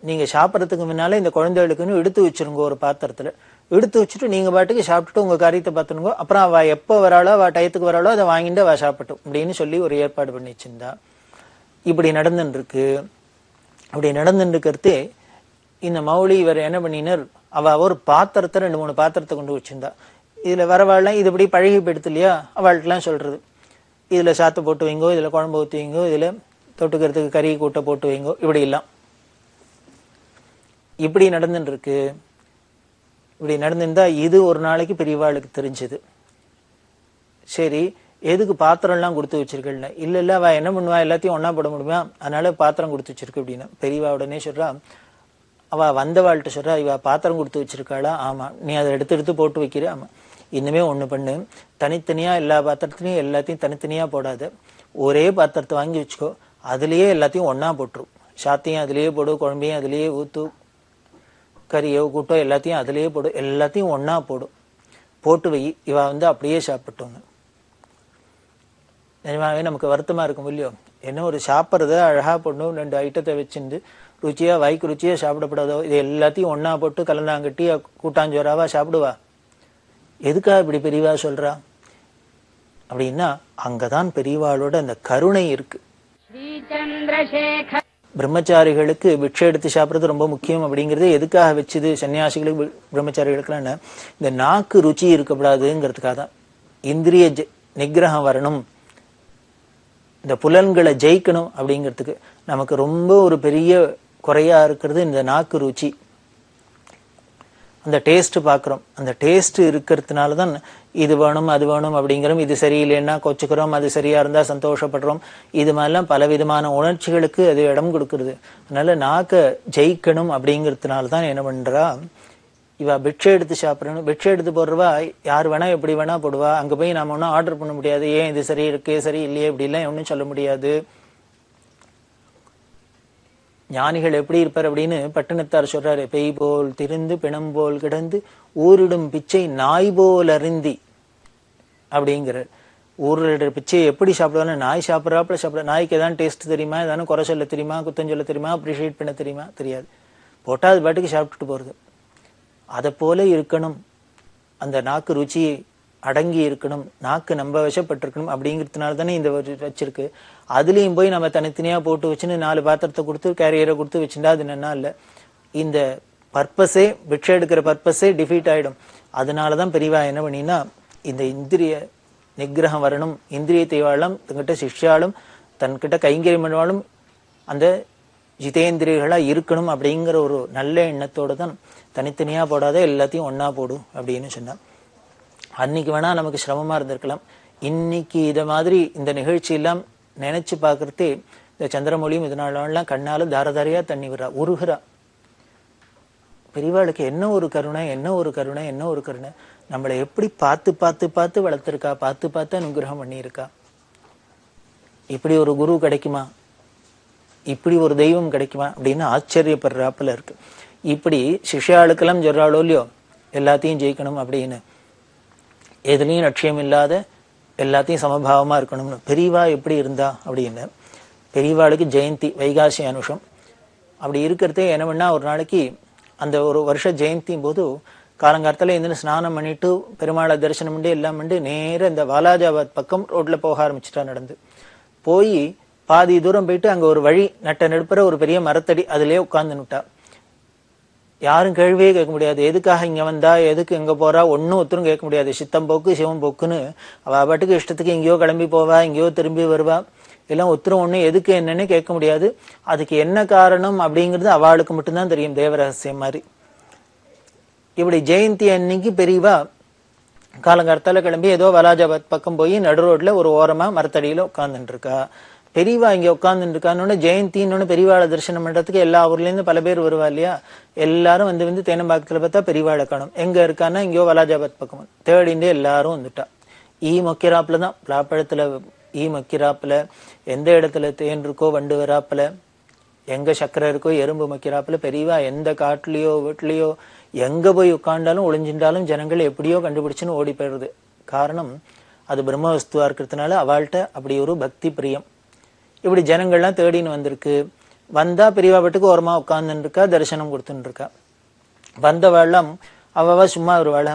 நீங்க சாப்பிட்றதுக்கு முன்னால இந்த குழந்தைகளுக்குன்னு எடுத்து வச்சிருங்க, ஒரு பாத்திரத்துல எடுத்து வச்சுட்டு நீங்க பாட்டுக்கு சாப்பிட்டுட்டு உங்க காரியத்தை பார்த்துனுங்க. அப்புறம் அவ எப்போ வராளோ அவ டயத்துக்கு வராளோ அதை வாங்கிட்டு அவ சாப்பிட்டோம் அப்படின்னு சொல்லி ஒரு ஏற்பாடு பண்ணி வச்சிருந்தா. இப்படி நடந்துட்டு இருக்கு. அப்படி நடந்துட்டு இருக்கிறதே இந்த மௌலி இவர் என்ன பண்ணினார், அவ ஒரு பாத்திரத்தை 2-3 பாத்திரத்தை கொண்டு வச்சிருந்தா. இதுல வரவாள்லாம் இது இப்படி பழகி போயிடுது இல்லையா, அவள்கிட்டலாம் சொல்றது இதுல சாத்தை போட்டு வைங்கோ, இதுல குழம்பு ஊற்றி வைங்கோ, இதுல தொட்டுக்கிறதுக்கு கறி கூட்டை போட்டு வைங்கோ, இப்படி எல்லாம் இப்படி நடந்துட்டு இருக்கு. இப்படி நடந்திருந்தா இது ஒரு நாளைக்கு பெரியவாளுக்கு தெரிஞ்சது. சரி எதுக்கு பாத்திரம் எல்லாம் கொடுத்து வச்சிருக்கல? இல்ல அவ என்ன பண்ணுவா, எல்லாத்தையும் ஒன்னா போட முடியுமா, அதனால பாத்திரம் கொடுத்து வச்சிருக்கு அப்படின்னு. பெரியவா உடனே சொல்றா, அவ வந்தவாள்கிட்ட சொல்றா, இவ பாத்திரம் கொடுத்து வச்சிருக்காளா? ஆமா. நீ அதை எடுத்து எடுத்து போட்டு வைக்கிற? ஆமா. இன்னுமே ஒண்ணு பண்ணு, தனித்தனியா எல்லா பாத்திரத்திலையும் எல்லாத்தையும் தனித்தனியா போடாத, ஒரே பாத்திரத்தை வாங்கி வச்சுக்கோ, அதுலயே எல்லாத்தையும் ஒன்னா போட்டுரும். சாத்தையும் அதுலயே போடு, குழம்பையும் அதுலயே ஊத்து, கறியோ கூட்டோ எல்லாத்தையும் அதுலயே போடு, எல்லாத்தையும் ஒன்னா போடும், போட்டு வை, இவ அப்படியே சாப்பிட்டோன்னு. நிஜமாவே நமக்கு வருத்தமா இருக்கும் இல்லையோ? என்ன ஒரு சாப்பிட்றத அழகா போடணும், 2 ஐட்டத்தை வச்சிருந்து ருச்சியா வாய்க்கு ருச்சியா சாப்பிடப்படாதோ, இது எல்லாத்தையும் ஒன்னா போட்டு கலந்தாங்கட்டி கூட்டாஞ்சோறாவா சாப்பிடுவா? எதுக்காக இப்படி பெரியவா சொல்றா அப்படின்னா, அங்கதான் பெரியவாளோட அந்த கருணை இருக்கு. பிரம்மச்சாரிகளுக்கு பிக்ஷை எடுத்து சாப்பிடுறது ரொம்ப முக்கியம் அப்படிங்கறது எதுக்காக வச்சுது சன்னியாசிகளுக்கு பிரம்மச்சாரிகளுக்குலாம்? இந்த நாக்கு ருச்சி இருக்கக்கூடாதுங்கிறதுக்காக தான். இந்திரிய நிகிரகம் வரணும், இந்த புலன்களை ஜெயிக்கணும் அப்படிங்கிறதுக்கு. நமக்கு ரொம்ப ஒரு பெரிய குறையா இருக்கிறது இந்த நாக்கு ருச்சி. அந்த டேஸ்ட் பாக்குறோம், அந்த டேஸ்ட் இருக்கிறதுனாலதான் இது வேணும் அது வேணும் அப்படிங்கிறோம். இது சரியில்லைன்னா கொச்சுக்கிறோம், அது சரியா இருந்தா சந்தோஷப்படுறோம். இது மாதிரிலாம் பல விதமான உணர்ச்சிகளுக்கு அது இடம் கொடுக்கறது. அதனால நாக்க ஜெயிக்கணும் அப்படிங்கிறதுனாலதான் என்ன பண்றா, இவ பிக்ஷை எடுத்து சாப்பிடணும். பிக்ஷை எடுத்து போடுறவா யார் வேணா எப்படி வேணா போடுவா. அங்க போய் நாம ஒன்னும் ஆர்டர் பண்ண முடியாது. ஏன் இது சரி இருக்கு சரி இல்லையே இப்படி எல்லாம் ஒன்னும் சொல்ல முடியாது. ஞானிகள் எப்படி இருப்பார் அப்படின்னு பட்டினத்தார் சொல்றாரு, பெய் போல் திருந்து பிணம் போல் கிடந்து ஊரிடும் பிச்சை நாய் போல் அருந்தி அப்படிங்கிறார். ஊரில் பிச்சை எப்படி சாப்பிடுவாங்க? நாய் சாப்பிட்றாப்புல சாப்பிட. நாய்க்கு எதாவது டேஸ்ட் தெரியுமா, எதாவது குறை சொல்ல தெரியுமா, குத்தம் சொல்ல தெரியுமா, அப்ரிஷியேட் பண்ண தெரியுமா? தெரியாது. போட்டா அது பாட்டுக்கு சாப்பிட்டுட்டு போறது. அதை போல இருக்கணும், அந்த நாக்கு ருச்சி அடங்கி இருக்கணும், நாக்கு நம்ப வசப்பட்டிருக்கணும் அப்படிங்கிறதுனால தானே இந்த வச்சிருக்கு. அதுலயும் போய் நம்ம தனித்தனியா போட்டு வச்சுன்னு 4 பாத்திரத்தை கொடுத்து கேரியரை கொடுத்து வச்சுட்டா அது என்ன இல்ல. இந்த பர்பஸே, பிக்ஷை எடுக்கிற பர்பஸே டிஃபீட் ஆயிடும். அதனாலதான் பெரியவா என்ன பண்ணினா, இந்த இந்திரிய நிகிரகம் வரணும், இந்திரியத்தை வாழும் தங்கிட்ட சிஷ்யாலும் தன்கிட்ட கைங்கரியம் பண்ணுவாலும் அந்த ஜிதேந்திரியர்களா இருக்கணும் அப்படிங்கிற ஒரு நல்ல எண்ணத்தோட தான் தனித்தனியா போடாத எல்லாத்தையும் ஒன்னா போடும் அப்படின்னு சொன்னா. அன்னைக்கு வேணா நமக்கு சிரமமா இருந்திருக்கலாம். இன்னைக்கு இத மாதிரி இந்த நிகழ்ச்சி எல்லாம் நினைச்சு பாக்குறதே, இந்த சந்திரமொழியும் இதனாலாம் கண்ணால தாரதாரியா தண்ணி விடுறா, உருகுறா. பெரியவாளுக்கு என்ன ஒரு கருணை, என்ன ஒரு கருணை, என்ன ஒரு கருணை. நம்மளை எப்படி பார்த்து பார்த்து பார்த்து வளர்த்திருக்கா, பார்த்து பார்த்து அனுகிரகம் பண்ணியிருக்கா. இப்படி ஒரு குரு கிடைக்குமா, இப்படி ஒரு தெய்வம் கிடைக்குமா அப்படின்னு ஆச்சரியப்படுறாப்புல இருக்கு. இப்படி சிஷ்யாளுக்கெல்லாம் சொல்றாளோ இல்லையோ, எல்லாத்தையும் ஜெயிக்கணும் அப்படின்னு, எதுலையும் லட்சியம் இல்லாத எல்லாத்தையும் சமபாவமா இருக்கணும்னு. பெரியவா எப்படி இருந்தா அப்படின்னு, பெரியவாளுக்கு ஜெயந்தி வைகாசி அனுஷம். அப்படி இருக்கிறதே என்ன பண்ணா, ஒரு நாளைக்கு அந்த ஒரு வருஷ ஜெயந்தியும் போது காலங்காலத்துல இருந்து ஸ்நானம் பண்ணிட்டு பெருமாளை தரிசனம் பண்ணி எல்லாம் பண்ணி நேர இந்த வாலாஜாபாத் பக்கம் ரோட்ல போக ஆரம்பிச்சுட்டா. நடந்து போய் பாதி தூரம் போயிட்டு அங்க ஒரு வழி நட்ட நடுப்புற ஒரு பெரிய மரத்தடி, அதுலயே உட்கார்ந்துட்டா. யாரும் கேள்வியே கேட்க முடியாது. எதுக்காக இங்க வந்தா, எதுக்கு எங்க போறா, ஒன்னும் ஒருத்தரும் கேட்க முடியாது. சித்தம் போக்கு சிவம் போக்குன்னு அவ பாட்டுக்கு இஷ்டத்துக்கு எங்கேயோ கிளம்பி போவா, எங்கேயோ திரும்பி வருவா. எல்லாம் ஒருத்தரும் ஒண்ணு எதுக்கு என்னன்னு கேட்க முடியாது. அதுக்கு என்ன காரணம் அப்படிங்கிறது அவளுக்கு மட்டும்தான் தெரியும், தேவரகசியம் மாதிரி. இப்படி ஜெயந்தி அன்னைக்கு பெரியவா காலங்காலத்தால கிளம்பி ஏதோ வலாஜாபாத் பக்கம் போய் நடு ரோட்ல ஒரு ஓரமா மரத்தடியில உட்கார்ந்துட்டு இருக்கா. பெரியவா இங்க உட்கார்ந்துட்டு இருக்கான்னு ஜெயந்தின்னு பெரியவாளை தரிசனம் பண்றதுக்கு எல்லா ஊர்ல இருந்து பல பேர் வருவா இல்லையா. எல்லாரும் வந்து தேனம்பாக்கத்துல பார்த்தா பெரியவாளை காணும். எங்க இருக்கான்னா இங்கயோ வலாஜாபாத் பக்கம். தேடிண்டே எல்லாரும் வந்துட்டா. ஈ மொக்கிறாப்புலதான், பலாப்பழத்துல ஈ மொக்கிறாப்புல, எந்த இடத்துல தேன் இருக்கோ வண்டு வராப்புல, எங்க சக்கரை இருக்கோ எறும்பு மொக்கிறாப்புல. பெரியவா எந்த காட்டுலயோ வீட்லயோ எங்க போய் உட்கார்ந்தாலும் ஒளிஞ்சின்றாலும் ஜனங்கள் எப்படியோ கண்டுபிடிச்சுன்னு ஓடி போயிடுறது. காரணம் அது பிரம்ம வஸ்துவா இருக்கிறதுனால அவள்கிட்ட அப்படி ஒரு பக்தி பிரியம். இப்படி ஜனங்கள்லாம் தேடின்னு வந்திருக்கு. வந்தா பெரியவா வீட்டுக்கு ஓரமா உட்கார்ந்துட்டு இருக்கா, தரிசனம் கொடுத்துட்டு இருக்கா. வந்தவாழ்லாம் அவவா சும்மா ஒரு வாழ,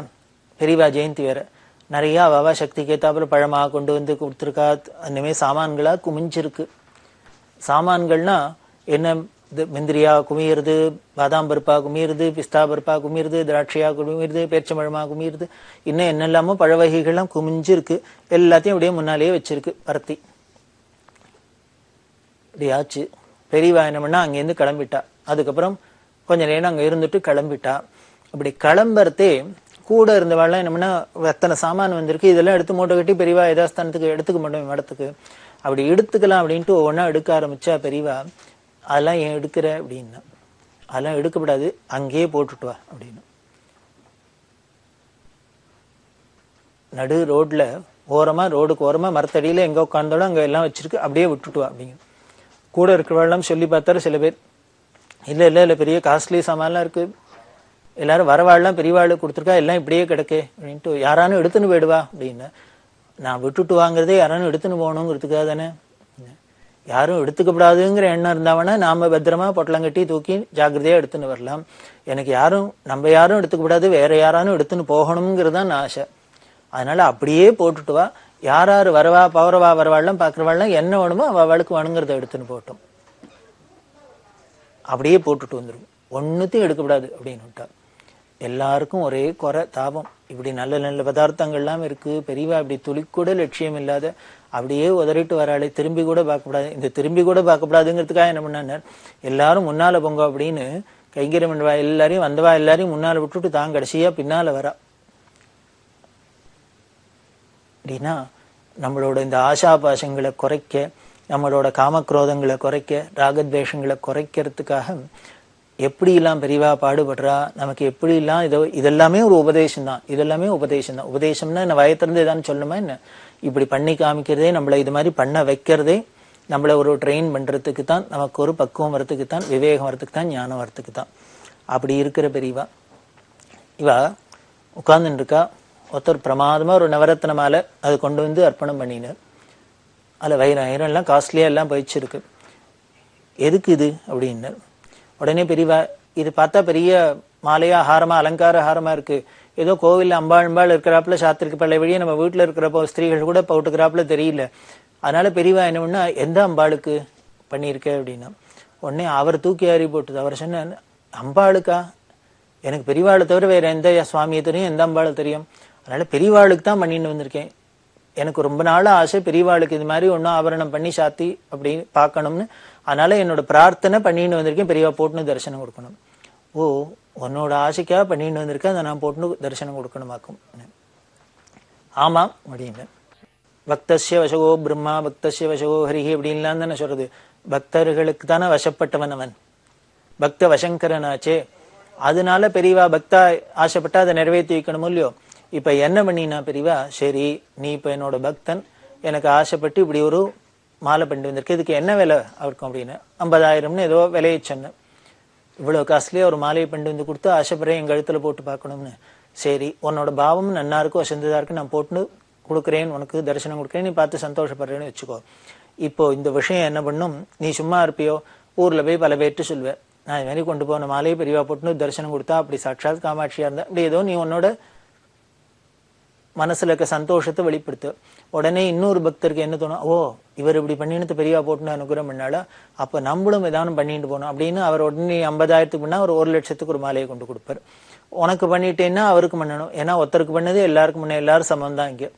பெரியவா ஜெயந்தி வேற, நிறைய அவவா சக்திக்கு ஏத்தாப்புல பழமா கொண்டு வந்து கொடுத்துருக்கா. அந்தமே சாமான்களா குமிஞ்சிருக்கு. சாமான்கள்னா என்ன, முந்திரியா குமியிறது, பாதாம் பருப்பா குமியிறது, பிஸ்தா பருப்பா குமியிறது, திராட்சையா குமியிறது, பேரிச்சம்பழமா குமியிறது, இன்னும் என்னெல்லாமோ பழ வகைகள்லாம் குமிஞ்சிருக்கு. எல்லாத்தையும் அப்படியே முன்னாலேயே வச்சிருக்கு பரத்தி. இப்படியாச்சு. பெரியவா என்ன பண்ணா அங்கேருந்து கிளம்பிட்டா. அதுக்கப்புறம் கொஞ்ச நேரம் அங்க இருந்துட்டு கிளம்பிட்டா. அப்படி கிளம்புறதே கூட இருந்தவாள்லாம் என்ன பண்ணா, எத்தனை சாமான் வந்திருக்கு, இதெல்லாம் எடுத்து மூட்டை கட்டி பெரியவா யதாஸ்தானத்துக்கு எடுத்துக்க மாட்டோம் இடத்துக்கு, அப்படி எடுத்துக்கலாம் அப்படின்ட்டு ஒவ்வொன்றா எடுக்க ஆரம்பிச்சா பெரியவா, அதெல்லாம் ஏன் எடுக்கிற அப்படின்னா, அதெல்லாம் எடுக்கப்படாது, அங்கேயே போட்டுட்டு வா அப்படின்னு. நடு ரோட்ல ஓரமா, ரோடுக்கு ஓரமா மரத்தடியில எங்க உட்கார்ந்தோட அங்க எல்லாம் வச்சிருக்கு, அப்படியே விட்டுட்டு வா அப்படிங்க. கூட இருக்கிறவெல்லாம் சொல்லி பார்த்தாரு சில பேர், இல்ல இல்ல இல்ல பெரிய காஸ்ட்லி சாமான்லாம் இருக்கு, எல்லாரும் வரவாள்லாம் பெரியவாளுக்கு கொடுத்துருக்கா, எல்லாம் இப்படியே கிடக்கு அப்படின்ட்டு, யாரானும் எடுத்துன்னு போயிடுவா அப்படின்னு. நான் விட்டுட்டு வாங்குறதே யாரானும் எடுத்துன்னு போகணுங்கிறதுக்காக தானே, யாரும் எடுத்துக்கப்படாதுங்கிற எண்ணம் இருந்தாவனா நாம பத்திரமா பொட்டலம் கட்டி தூக்கி ஜாக்கிரதையா எடுத்துன்னு வரலாம். எனக்கு யாரும், நம்ம யாரும் எடுத்துக்கப்படாது, வேற யாரானும் எடுத்துன்னு போகணுங்கிறது தான் ஆசை. அதனால அப்படியே போட்டுட்டு வா, யார் யார் வரவா பவரவா வரவாள்லாம் பாக்குறவாள்லாம் என்ன வேணுமோ அவளுக்கு வேணுங்கிறத எடுத்துன்னு போட்டோம், அப்படியே போட்டுட்டு வந்துடும், ஒன்னுத்தையும் எடுக்கப்படாது அப்படின்னு விட்டா. எல்லாருக்கும் ஒரே குறை தாபம், இப்படி நல்ல நல்ல பதார்த்தங்கள்லாம் இருக்கு, பெரியவா இப்படி துளிக்கூட லட்சியம் இல்லாத அப்படியே உதறிட்டு வராளே, திரும்பி கூட பார்க்கக்கூடாது, இந்த திரும்பி கூட பார்க்கக்கூடாதுங்கிறதுக்காக என்ன பண்ணார், எல்லாரும் முன்னால போங்க அப்படின்னு கைங்கரியம் பண்ணுவா, எல்லாரையும் வந்தவா எல்லாரையும் முன்னால விட்டுட்டு தான் கடைசியா பின்னால வரா. அப்படின்னா நம்மளோட இந்த ஆசாபாசங்களை குறைக்க, நம்மளோட காமக்ரோதங்களை குறைக்க, ராகத்வேஷங்களை குறைக்கிறதுக்காக எப்படிலாம் பெரியவா பாடுபடுறா, நமக்கு எப்படிலாம் இதெல்லாமே ஒரு உபதேசம் தான், இதெல்லாமே உபதேசம் தான். உபதேசம்னா என்ன, வயத்திறந்து ஏதான்னு சொல்லணுமா என்ன, இப்படி பண்ணி காமிக்கிறதே, நம்மளை இது மாதிரி பண்ண வைக்கிறதே நம்மளை ஒரு ட்ரெயின் பண்றதுக்கு தான், நமக்கு ஒரு பக்குவம் வரத்துக்கு தான், விவேகம் வரத்துக்கு தான், ஞானம் வரத்துக்கு தான். அப்படி இருக்கிற பெரியவா இவா உட்கார்ந்துட்டு இருக்கா. ஒருத்தர் பிரமாதமா ஒரு நவரத்ன மாலை அது கொண்டு வந்து அர்ப்பணம் பண்ணினார். அதில் வைரம் எல்லாம் காஸ்ட்லியா எல்லாம் போயிச்சிருக்கு. எதுக்கு இது அப்படின்னார். உடனே பெரியவா, இது பார்த்தா பெரிய மாலையா ஹாரமா அலங்கார ஹாரமா இருக்கு, ஏதோ கோவில்ல அம்பாள் இருக்கிறாப்புல சாத்திருக்கு, பழைய வழியே நம்ம வீட்டுல இருக்கிறப்போ ஸ்திரீகள் கூட போட்டுக்கிறாப்புல தெரியல. அதனால பெரியவா என்ன பண்ணா, எந்த அம்பாளுக்கு பண்ணியிருக்க அப்படின்னா, உடனே அவர் தூக்கி அறி போட்டுது. அவர் சொன்ன, அம்பாளுக்கா, எனக்கு பெரியவாளை தவிர வேற எந்த சுவாமியை தெரியும், எந்த அம்பாளை தெரியும், அதனால பெரியவாளுக்கு தான் பண்ணிட்டு வந்திருக்கேன். எனக்கு ரொம்ப நாள் ஆசை பெரியவாளுக்கு இது மாதிரி ஒன்னும் ஆபரணம் பண்ணி சாத்தி அப்படி பார்க்கணும்னு, அதனால என்னோட பிரார்த்தனை பண்ணிட்டு வந்திருக்கேன், பெரியவா போட்டுன்னு தரிசனம் கொடுக்கணும். ஓ, உன்னோட ஆசைக்காக பண்ணிட்டு வந்திருக்கேன், அதை நான் போட்டுன்னு தரிசனம் கொடுக்கணுமாக்கும். ஆமா அப்படின்னு, பக்தஸ்ய வசகோ பிரம்மா பக்தஸ்ய வசகோ ஹரிஹி அப்படின்லாம் தானே சொல்றது. பக்தர்களுக்கு தானே வசப்பட்டவன் அவன், பக்த வசங்கரனாச்சே. அதனால பெரியவா பக்தா ஆசைப்பட்டா அதை நிறைவேற்றி வைக்கணும் இல்லையோ. இப்ப என்ன பண்ணினா பெரியவா, சரி நீ இப்ப என்னோட பக்தன், எனக்கு ஆசைப்பட்டு இப்படி ஒரு மாலை பண்ணி வந்திருக்கு, இதுக்கு என்ன விலை இருக்கும் அப்படின்னு 50,000 ஏதோ விலையை சொன்னேன். இவ்வளவு காஸ்ட்லியா ஒரு மாலையை பண்ணி வந்து கொடுத்து ஆசைப்படுறேன் என் கழுத்துல போட்டு பார்க்கணும்னு. சரி, உன்னோட பாவம் நன்னா இருக்கும், வசந்ததா இருக்கு, நான் போட்டுன்னு கொடுக்குறேன், உனக்கு தரிசனம் கொடுக்குறேன், நீ பார்த்து சந்தோஷப்படுறேன்னு வச்சுக்கோ. இப்போ இந்த விஷயம் என்ன பண்ணும், நீ சும்மா இருப்பியோ, ஊர்ல போய் பல பேர்ட்டு சொல்வேன், நான் இது மாதிரி கொண்டு போன மாலையை பெரியவா போட்டுன்னு தரிசனம் கொடுத்தா அப்படி சாட்சாத் காமாட்சியா இருந்தா அப்படி ஏதோ நீ உன்னோட மனசுல இருக்க சந்தோஷத்தை வெளிப்படுத்து. உடனே இன்னொரு பக்தருக்கு என்ன தோணும், ஓ இவர் இப்படி பண்ணிட்டு பெரியவா போட்டுன்னு அனுகிரகம் பண்ணால, அப்ப நம்மளும் ஏதாவது பண்ணிட்டு போனோம் அப்படின்னு அவர் உடனே 50,000 பண்ணா அவர் 1,00,000 ஒரு மாலையை கொண்டு கொடுப்பார். உனக்கு பண்ணிட்டேன்னா அவருக்கு பண்ணணும், ஏன்னா ஒருத்தருக்கு பண்ணது எல்லாருக்கும் பண்ண, எல்லாரும் சமம் தான் இங்க,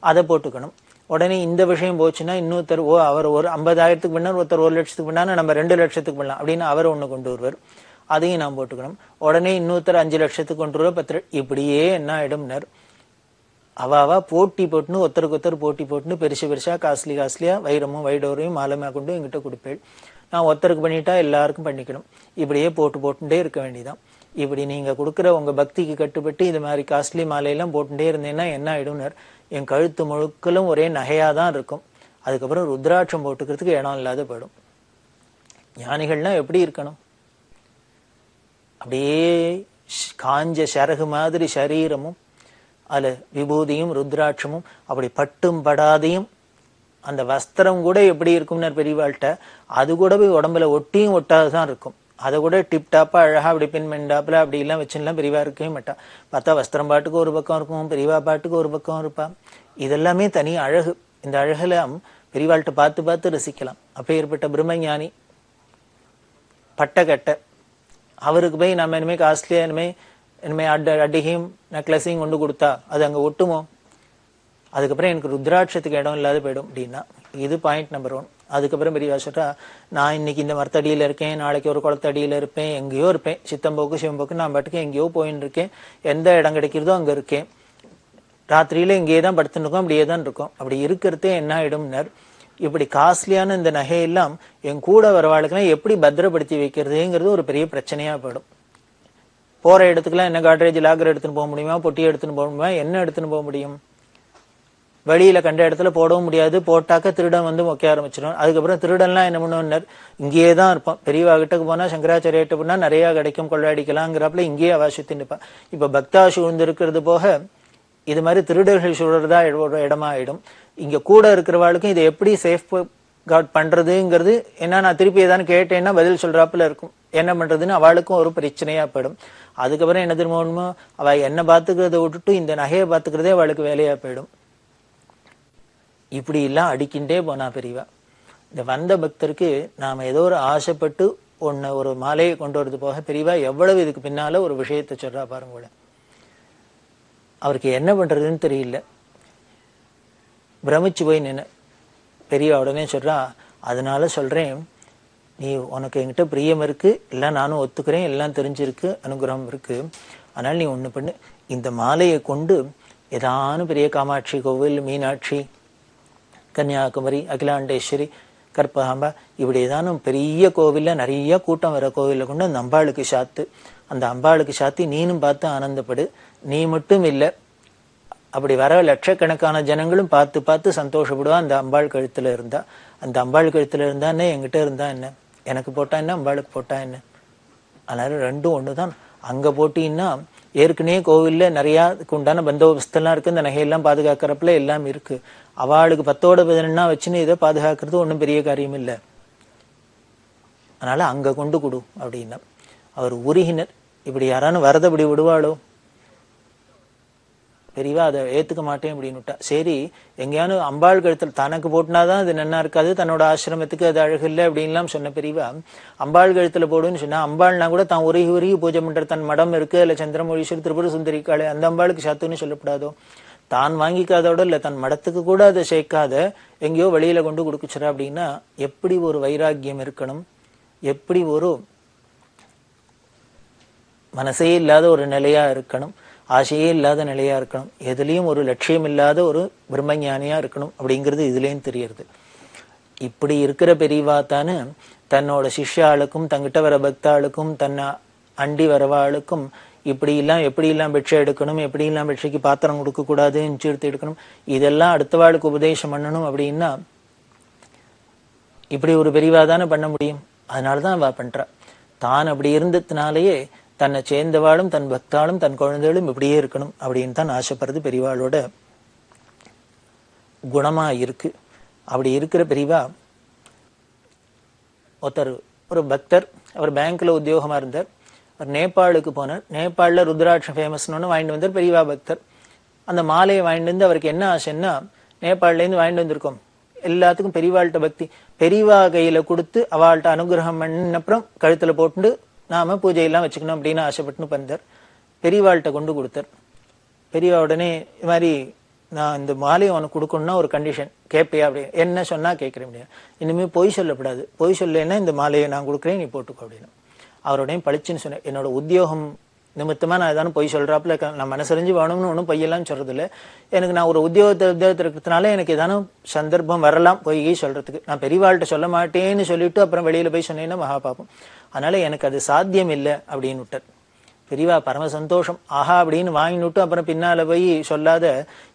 அதை போட்டுக்கணும். உடனே இந்த விஷயம் போச்சுன்னா இன்னொருத்தர், ஓ அவர் ஒரு 50,000 பண்ணார், ஒருத்தர் 1,00,000 பண்ணா நம்ம 2,00,000 பண்ணலாம் அப்படின்னு அவர் ஒண்ணு கொண்டு வருவார், அதையும் நான் போட்டுக்கணும். உடனே இன்னொருத்தர் 5,00,000 கொண்டு வருவார், 10. இப்படியே என்ன ஆயிடும்னர், அவாவா போட்டி போட்டுன்னு ஒருத்தருக்கு ஒருத்தர் போட்டி போட்டுன்னு பெருசா காஸ்ட்லியா வைரமும் வைடோரையும் மாலமா கொண்டு எங்கிட்ட கொடுப்பேன். நான் ஒருத்தருக்கு பண்ணிட்டா எல்லாருக்கும் பண்ணிக்கணும், இப்படியே போட்டுட்டே இருக்க வேண்டியதான். இப்படி நீங்க கொடுக்குற உங்க பக்திக்கு கட்டுப்பட்டு இது மாதிரி காஸ்ட்லி மாலையெல்லாம் போட்டுட்டே இருந்தேன்னா என்ன ஆயிடும்னர், என் கழுத்து முழுக்களும் ஒரே நகையாதான் இருக்கும், அதுக்கப்புறம் ருத்ராட்சம் போட்டுக்கிறதுக்கு இடம் இல்லாத போயிடும். ஞானிகள்னா எப்படி இருக்கணும், அப்படியே காஞ்ச சரகு மாதிரி சரீரமும், அதுல விபூதியும் ருத்ராட்சமும் அப்படி பட்டும் படாதையும், அந்த வஸ்திரம் கூட எப்படி இருக்கும்னு பெரியவாள்கிட்ட, அது கூட போய் உடம்புல ஒட்டியும் ஒட்டாதான் இருக்கும், அதை கூட டிப் டாப்பா அழகா அப்படி பின் மெண்டாப்புல அப்படி எல்லாம் வச்சுலாம் பெரியவா இருக்கவே மாட்டா. பார்த்தா வஸ்திரம் பாட்டுக்கு ஒரு பக்கம் இருக்கும், பெரியவா பாட்டுக்கு ஒரு பக்கம் இருப்பா. இதெல்லாமே தனி அழகு. இந்த அழகெல்லாம் பெரியவாள்கிட்ட பார்த்து பார்த்து ரசிக்கலாம். அப்பேற்பட்ட பிரம்மஞானி பட்டக்கட்ட, அவருக்கு போய் நம்ம இனிமே காஸ்ட்லியா இனிமே அடிகையும் நெக்லஸையும் கொண்டு கொடுத்தா அது அங்க ஒட்டுமோ, அதுக்கப்புறம் எனக்கு ருத்ராட்சத்துக்கு இடம் இல்லாத போயிடும் அப்படின்னா, இது பாயிண்ட் நம்பர் 1. அதுக்கப்புறம் பெரியவா சொல்றா, நான் இன்னைக்கு இந்த மரத்தடியில இருக்கேன், நாளைக்கு ஒரு குளத்தடியில இருப்பேன், எங்கேயோ இருப்பேன், சித்தம்போக்கு சிவம்போக்கு நான் பாட்டுக்கு எங்கேயோ போயின்னு இருக்கேன், எந்த இடம் கிடைக்கிறதோ அங்க இருக்கேன், ராத்திரியில இங்கேயே தான் படுத்துன்னு இருக்கோம், அப்படியே தான் இருக்கும். அப்படி இருக்கிறதே என்ன ஆயிடும்னர், இப்படி காஸ்ட்லியான இந்த நகையெல்லாம் என் கூட வரவாளுக்கெல்லாம் எப்படி பத்திரப்படுத்தி வைக்கிறதுங்கிறது ஒரு பெரிய பிரச்சனையா போயிடும். போற இடத்துக்குலாம் என்ன காட்ரேஜ் லாக்கர் எடுத்துன்னு போக முடியுமா, பொட்டி எடுத்துன்னு போக முடியுமா, என்ன எடுத்துன்னு போக முடியும்? வெளியில கண்ட இடத்துல போடவும் முடியாது, போட்டாக்க திருடன் வந்து மொக்க ஆரம்பிச்சிடும். அதுக்கப்புறம் திருடன்லாம் என்ன பண்ணுவார், இங்கேயே தான் இருப்பான். பெரியவா கிட்டக்கு போனா, சங்கராச்சாரியிட்ட போனா நிறைய கிடைக்கும், கொள்ளையடிக்கலாங்கிறப்பல இங்கேயே அவாசித்து நிற்பான். இப்ப பக்தா சூழ்ந்து இருக்கிறது போக இது மாதிரி திருடர்கள் சூழறதா ஒரு இடமா ஆயிடும். இங்க கூட இருக்கிறவாளுக்கும் இதை எப்படி சேஃப் கார்ட் பண்றதுங்கிறது என்ன, நான் திருப்பி ஏதாவது கேட்டேன்னா பதில் சொல்றாப்புல இருக்கும், என்ன பண்றதுன்னு அவளுக்கும் ஒரு பிரச்சனையா போயிடும். அதுக்கப்புறம் என்ன திரும்பணுமோ, அவ என்ன பாத்துக்கிறத விட்டுட்டு இந்த நகையை பாத்துக்கிறதே அவளுக்கு வேலையா போயிடும். இப்படி எல்லாம் அடிக்கின்றே போனா பெரியவா. இந்த வந்த பக்தருக்கு நாம ஏதோ ஒரு ஆசைப்பட்டு ஒரு மாலையை கொண்டு வரது போக பெரியவா எவ்வளவு இதுக்கு பின்னால ஒரு விஷயத்த சொல்றா பாருங்களேன். அவருக்கு என்ன பண்றதுன்னு தெரியல, பிரமிச்சு போய் நின்று பெரியவா உடனே சொல்றா, அதனால சொல்றேன், நீ உனக்கு என்கிட்ட பிரியம் இருக்கு, எல்லாம் நானும் ஒத்துக்கிறேன், எல்லாம் தெரிஞ்சிருக்கு, அனுகிரகம் இருக்கு, அதனால நீ ஒண்ணு பண்ணு, இந்த மாலையை கொண்டு ஏதானும் பெரிய காமாட்சி கோவில், மீனாட்சி, கன்னியாகுமரி, அகிலாண்டேஸ்வரி, கற்பகாம்பா, இப்படி ஏதானும் பெரிய கோவில்ல நிறைய கூட்டம் வர கோவில்ல கொண்டு அந்த அம்பாளுக்கு சாத்து, அந்த அம்பாளுக்கு சாத்தி நீனும் பார்த்து ஆனந்தப்படு. நீ மட்டும் இல்லை, அப்படி வர லட்சக்கணக்கான ஜனங்களும் பார்த்து பார்த்து சந்தோஷப்படுவா. அந்த அம்பாள் கழுத்துல இருந்தா, அந்த அம்பாள் கழுத்துல இருந்தா என்ன, என்கிட்ட இருந்தா என்ன, எனக்கு போட்டா என்ன, அம்பாளுக்கு போட்டா என்ன, அதனால ரெண்டும் ஒண்ணுதான். அங்க போட்டீங்கன்னா ஏற்கனவே கோவில்ல நிறைய உண்டான பந்தோபஸ்தெல்லாம் இருக்கு, இந்த நகையெல்லாம் பாதுகாக்கிறப்பல எல்லாம் இருக்கு. அவளுக்கு 10-11 வச்சுன்னு இதை பாதுகாக்கிறது ஒன்றும் பெரிய காரியம் இல்லை, அதனால அங்க கொண்டு கொடு அப்படின்னா அவர் உருகினர். இப்படி யாரானு வரதை இப்படி விடுவாளோ, பெரியவா அதை ஏத்துக்க மாட்டேன் அப்படின்னுட்டா. சரி, எங்கேயானு அம்பாள் கழுத்துல தனக்கு போட்டுனாதான் அது நன்னா இருக்காது, தன்னோட ஆசிரமத்துக்கு அது அழகு இல்லை அப்படின்லாம் சொன்ன பெரியவா, அம்பாள் கழுத்துல போடுன்னு சொன்னா, அம்பாள்னா கூட தான் உருகி உருகி பூஜை பண்ற தன் மடம் இருக்கு, இல்ல சந்திரமொழீஸ்வரி, திரிபுர சுந்தரி காளை, அந்த அம்பாளுக்கு சாத்துன்னு சொல்லப்படாதோ, தான் வாங்கிக்காதோட இல்ல தன் மடத்துக்கு கூட அதை சேர்க்காத எங்கேயோ வெளியில கொண்டு கொடுக்குச்சுரா அப்படின்னா எப்படி ஒரு வைராக்கியம் இருக்கணும், எப்படி ஒரு மனசே இல்லாத ஒரு நிலையா இருக்கணும், ஆசையே இல்லாத நிலையா இருக்கணும், எதுலயும் ஒரு லட்சியம் இல்லாத ஒரு பிரம்மஞானியா இருக்கணும் அப்படிங்கிறது இதுலேயும் தெரியறது. இப்படி இருக்கிற பெரியவா தானே தன்னோட சிஷ்யாளுக்கும் தங்கிட்ட வர பக்தாளுக்கும் தன்னை அண்டி வரவாளுக்கும் இப்படி எல்லாம் எப்படி எல்லாம் பிட்சை எடுக்கணும், எப்படி எல்லாம் பிட்சைக்கு பாத்திரம் கொடுக்க கூடாது, சீர்த்து எடுக்கணும், இதெல்லாம் அடுத்தவாளுக்கு உபதேசம் பண்ணணும் அப்படின்னா இப்படி ஒரு பெரியவா தானே பண்ண முடியும். அதனாலதான் அவ பண்றா. தான் அப்படி இருந்ததுனாலேயே தன்னை சேர்ந்தவாளும் தன் பக்தாளும் தன் குழந்தைகளும் இப்படியே இருக்கணும் அப்படின்னு தான் ஆசைப்படுறது பெரியவாளோட குணமா இருக்கு. அப்படி இருக்கிற பெரியவா ஒருத்தர் ஒரு பக்தர், அவர் பேங்க்ல உத்தியோகமா இருந்தார், அவர் நேபாளுக்கு போனார். நேபாளில் ருத்ராட்சம் ஃபேமஸ்னு வாங்கிட்டு வந்தார் பெரியவா பக்தர். அந்த மாலையை வாங்கிட்டு வந்து அவருக்கு என்ன ஆசைன்னா, நேபாளிலேருந்து வாங்கிட்டு வந்திருக்கோம், எல்லாத்துக்கும் பெரியவாள்கிட்ட பக்தி, பெரியவா கையில கொடுத்து அவள்கிட்ட அனுகிரகம் பண்ணப்புறம் கழுத்துல போட்டு நாம பூஜையெல்லாம் வச்சுக்கணும் அப்படின்னு ஆசைப்பட்டுன்னு பண்ணார். பெரியவாள்கிட்ட கொண்டு கொடுத்தார். பெரியவா உடனே இது மாதிரி, நான் இந்த மாலையை உனக்கு கொடுக்கணும்னா ஒரு கண்டிஷன் கேட்பியா அப்படி, என்ன சொன்னா கேட்கற முடியாது, இனிமே பொய் சொல்லப்படாது, பொய் சொல்லலைன்னா இந்த மாலையை நான் கொடுக்குறேன் நீ போட்டுக்கோ அப்படின்னு. அவரோடையும் பளிச்சுன்னு சொன்னேன், என்னோட உத்தியோகம் நிமித்தமா நான் ஏதாவது பொய் சொல்றாப்புல நான் மனசறிஞ்சு வேணும்னு ஒன்றும் பொய்யெல்லாம் சொல்றது இல்லை, எனக்கு நான் ஒரு உத்தியோகத்தை இருக்கிறதுனால எனக்கு ஏதானும் சந்தர்ப்பம் வரலாம் பொய் சொல்றதுக்கு, நான் பெரியவாள்கிட்ட சொல்ல மாட்டேன்னு சொல்லிட்டு அப்புறம் வெளியில போய் சொன்னேன்னா மகா பாப்போம், அதனால எனக்கு அது சாத்தியம் இல்லை அப்படின்னு விட்டார். பெரியவா பரம சந்தோஷம், ஆஹா அப்படின்னு வாங்கினுட்டு அப்புறம் பின்னால போய் சொல்லாத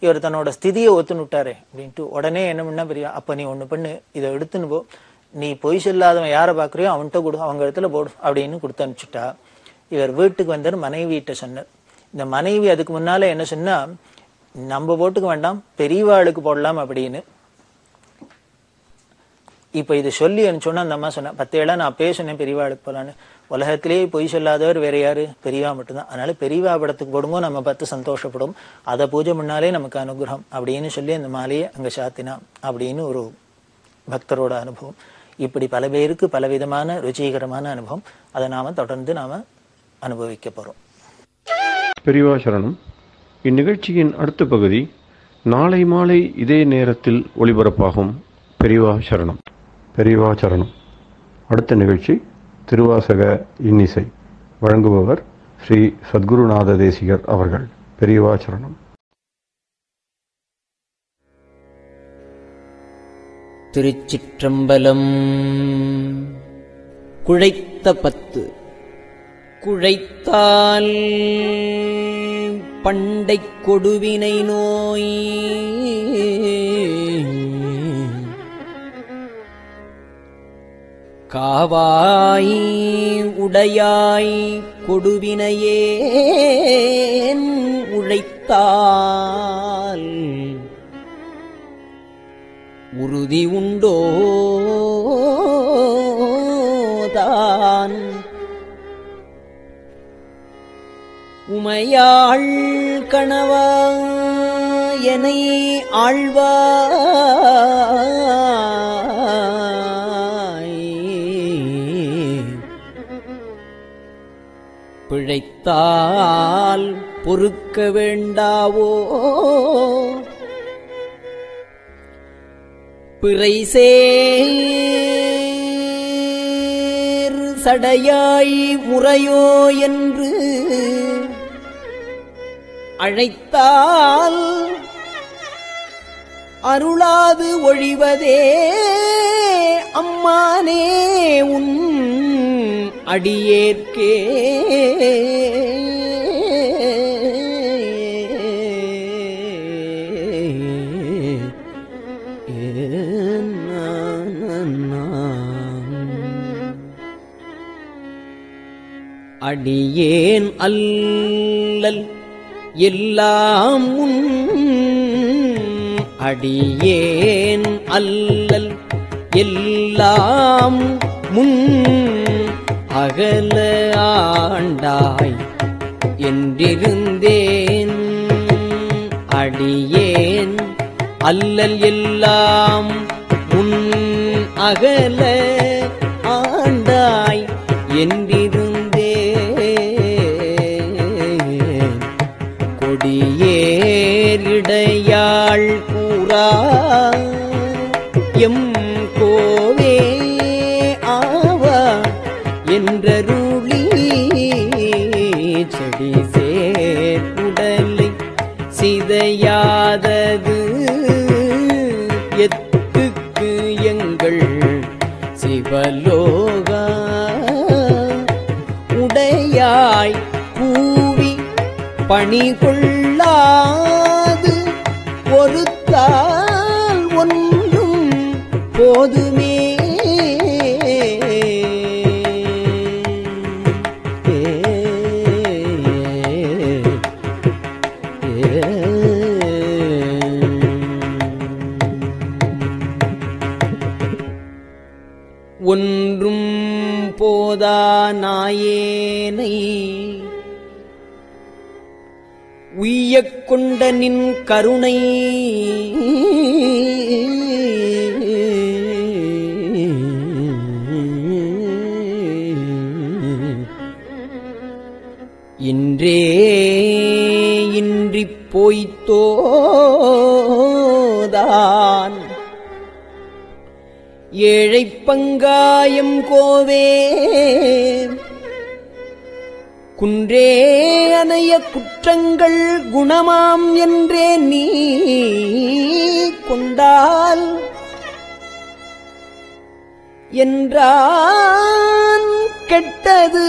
இவர் தன்னோட ஸ்திதியை ஒத்துன்னு விட்டாரே அப்படின்ட்டு உடனே என்ன பண்ணா பெரியவா, அப்ப நீ ஒண்ணு பண்ணு, இதை எடுத்துன்னு போ, நீ பொய் சொல்லாதவன் யாரை பாக்குறியோ அவன்கிட்ட கொடு, அவங்க இடத்துல போடு அப்படின்னு கொடுத்து அனுப்பிச்சுட்டா. இவர் வீட்டுக்கு வந்தார், மனைவிட்ட சொன்னார். இந்த மனைவி அதுக்கு முன்னால என்ன சொன்னா, நம்ம போட்டுக்க வேண்டாம் பெரியவாளுக்கு போடலாம் அப்படின்னு. இப்ப இது சொல்லி சொன்னா அந்த அம்மா சொன்னா, 10 ஏழா நான் அப்பயே சொன்னேன் பெரியவாளுக்கு போலான்னு, உலகத்திலேயே பொய் சொல்லாதவர் வேற யாரு, பெரியவா மட்டும்தான், அதனால பெரியவா படத்துக்கு போடும்போது நம்ம பார்த்து சந்தோஷப்படும், அதை பூஜை முன்னாலே நமக்கு அனுகிரகம் அப்படின்னு சொல்லி அந்த மாலையை அங்க சாத்தினா அப்படின்னு ஒரு பக்தரோட அனுபவம். இப்படி பல பேருக்கு பலவிதமான ருச்சிகரமான அனுபவம், அதை நாம தொடர்ந்து நாம அனுபவிக்க போறோம். பெரியவா சரணம். இந்நிகழ்ச்சியின் அடுத்த பகுதி நாளை மாலை இதே நேரத்தில் ஒளிபரப்பாகும். பெரியவா சரணம். பெரியவா சரணம். அடுத்த நிகழ்ச்சி திருவாசக இன்னிசை. வழங்குபவர் ஸ்ரீ சத்குருநாத தேசிகர் அவர்கள். பெரியவா சரணம். திருச்சிற்றம்பலம். குழைத்த 10. குழைத்தால் பண்டைக் கொடுவினை நோய் காவாய் உடையாய் கொடுவினையேன் உழைத்தால் உறுதி உண்டோதான் உமையாள் கணவா எனை ஆழ்வாய் பிழைத்தால் பொறுக்க வேண்டாவோ பிறைசேர் சடையாய் முறையோ என்று அழைத்தால் அருளாது ஒழிவதே அம்மானே உன் அடியேற்கே. அடியேன் அல்லல் எல்லாம் உன் அடியேன் அல்லல் எல்லாம் முன் அகல ஆண்டாய் என்றிருந்தேன். அடியேன் அல்லல் எல்லாம் முன் அகல ஆண்டாய் என்றிருந்தேன். கொடியேறிடையாள் கூறா எம் கோவே ஆவா என்றருளி செடி சேர் உடலை சிதையாதது எத்துக்கு எங்கள் சிவலோகா உடையாய் பூவி பணிகொள்ளாது ஒருத்தால் ஒன்றும் போதுமே. ஒன்றும் போதா நாயேனை உய்யக் கொண்ட நின் கருணை இன்றே இன்றிப் போய்த்தோதான் ஏழைப் பங்காயம் கோவே குன்றே அனைய குற்றங்கள் குணமாம் என்றே நீ கொண்டால் என்றான் கெட்டது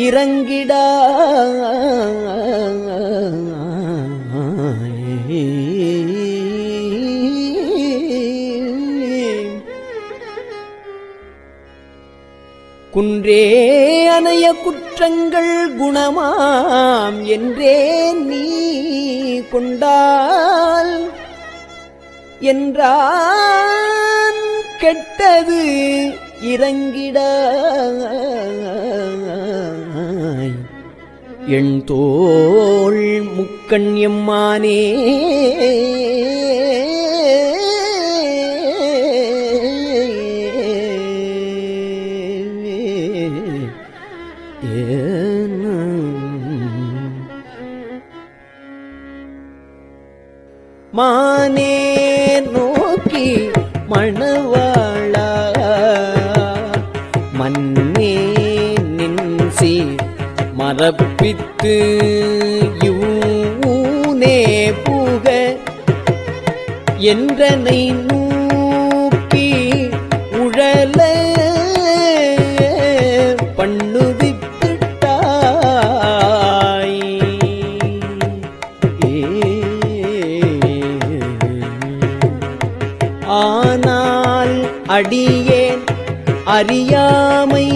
இறங்கிடா. குன்றே அனைய குற்றங்கள் குணமாம் என்றே நீ கொண்டால் என்றான் கெட்டது இறங்கிடாய். என் தோள் முக்கண் எம்மானே மானே நோக்கி மணவாளா பரப்பித்து யூனே புக என்றனை நூக்கி உழல பண்ணுவித்திட்டாய். ஆனால் அடியேன் அறியாமை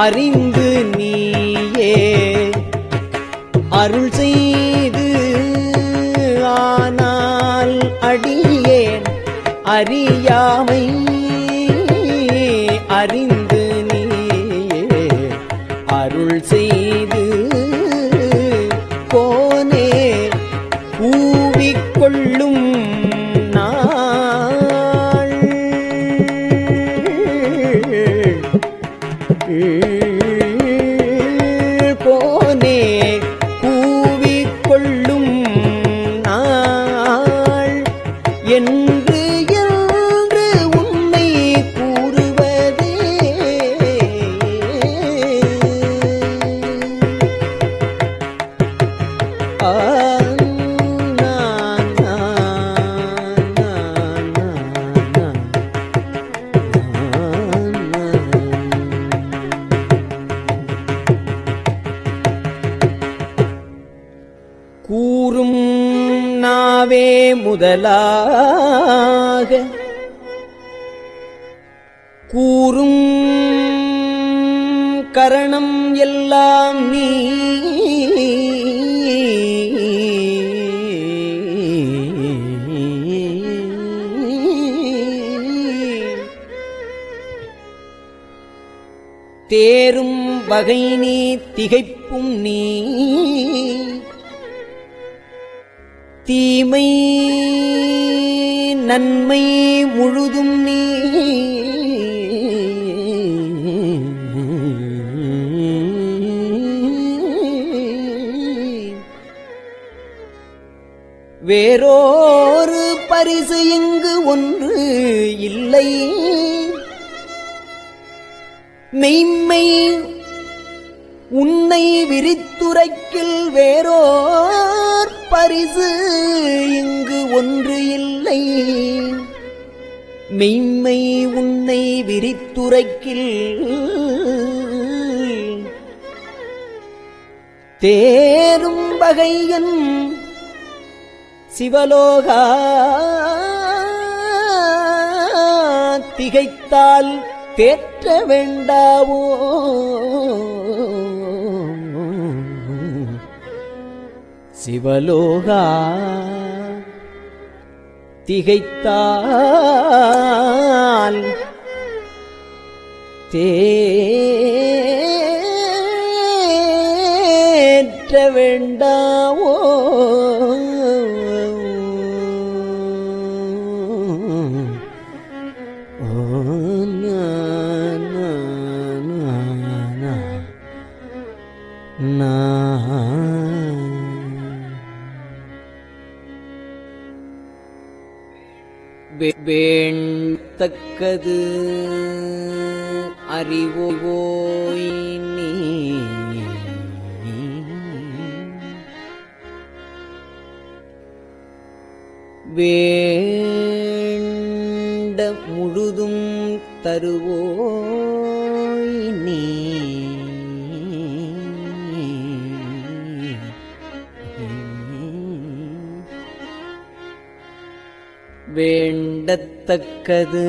அறிந்து நீயே அருள் செய்து. ஆனால் அடியேன் அறியாமை அறிந்து நீயே அருள் செய்து. கோனே கூவிக்கொள்ளும் நாள் கோனே கூவிக்கொள்ளும் நாள் என்று என்று உன்னை கூறுவதே. கூறும் நாவே முதலாக கூறும் கரணம் எல்லாம் நீ தேரும் வகை நீ திகைப்பும் நீ தீமை நன்மை முழுதும் நீ வேறோரு பரிசு இங்கு ஒன்று இல்லை. மெய்மை உன்னை விரித்துரைக்கில் வேறோர் பரிசு இங்கு ஒன்று இல்லை. மெய்மை உன்னை விரித்துரைக்கில் தேரும் வகையன் சிவலோகா திகைத்தால் தேற்ற வேண்டாவோ. சிவலோகா திகைத்தால் தேற்ற வேண்டாவோ. வேண்டத்தக்கது அறிவோய் நீ வேண்ட முழுதும் தருவோய் நீ வேண்டத்தக்கது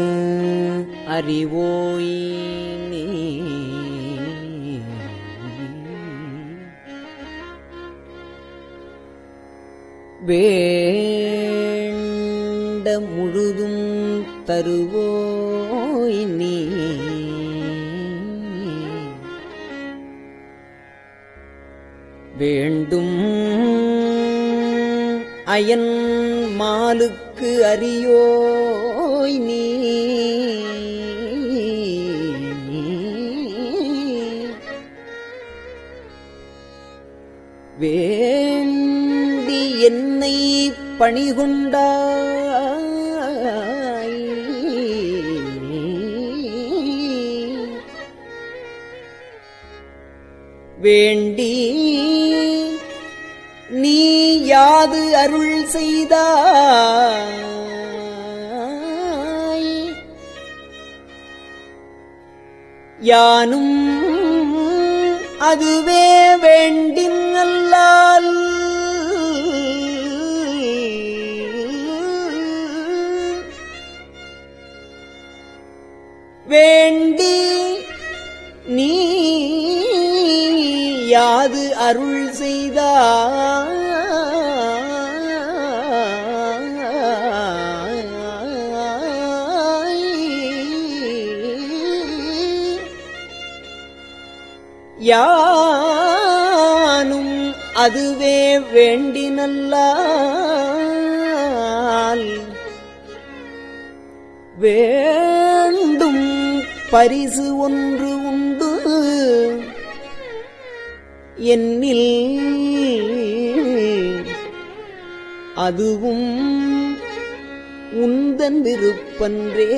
அறிவோய் நீ வேண்ட முழுதும் தருவோய் நீ வேண்டும் அயன் மாலுக்கு அறியோய் நீ வேண்டி என்னை பணிகொண்டாய் வேண்டி நீ யாது அருள் செய்தாய் யானும் அதுவே வேண்டின் அல்லால் வேண்டி நீ யாது அருள் செய்தாய் யானும் அதுவே வேண்டினல்லால் வேண்டும் பரிசு ஒன்று உண்டு என்னில் அதுவும் உந்தன் விருப்பன்றே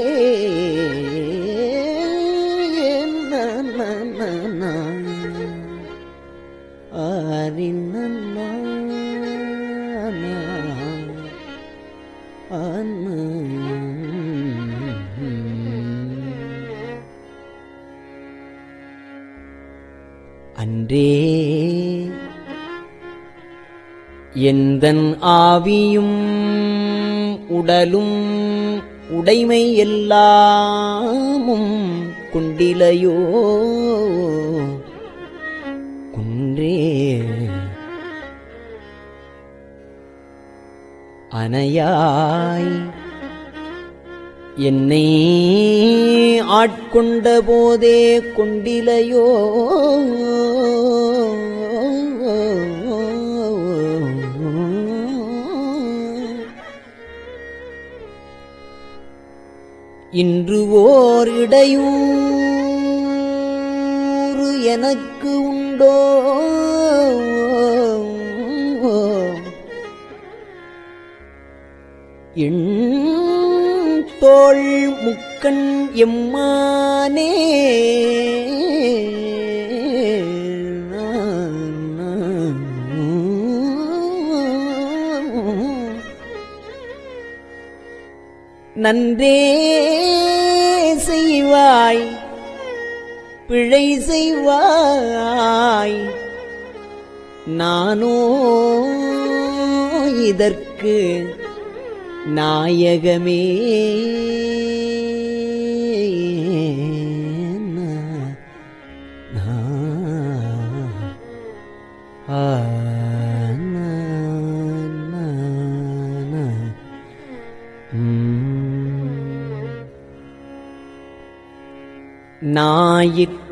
அன்றே எந்தன் ஆவியும் உடலும் உடைமை எல்லாமும் குண்டிலையோ குன்றே அனையாய் என்னை ஆட்கொண்ட போதே கொண்டிலையோ இன்று ஓர் இடையூறு எனக்கு உண்டோ என் தோள் முக்கண் எம்மானே நன்றே செய்வாய் பிழை செய்வாய் நானோ இதற்கு நாயகமே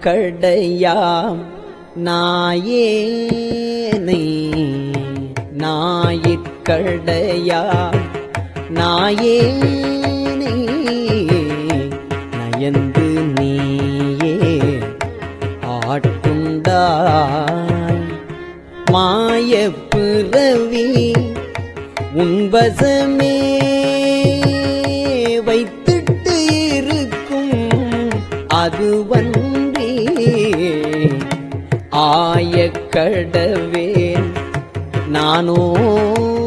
நாயிற்கடையாம் நாயேனை நாயிற்கடையாம் நாயேனை நயந்து நீயே ஆட்கொண்டாய் மாயப் பிறவி உன்பசமே வைத்திட்டு இருக்கும் அதுவன்றி ஆயக்கடவேன் நானோதான்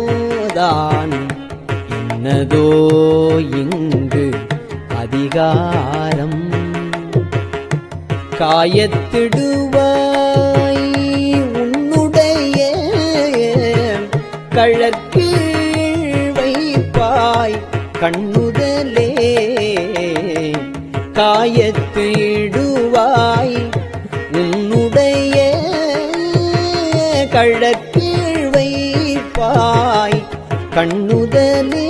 என்னதோ இங்கு அதிகாரம் காயத்திடுவாய் உன்னுடைய கழற்கீழ் வைப்பாய் கண்ணுதலே காயத்திடுவாய் உன்னுடைய கழற்கீழ் வைப்பாய் கண்ணுதலே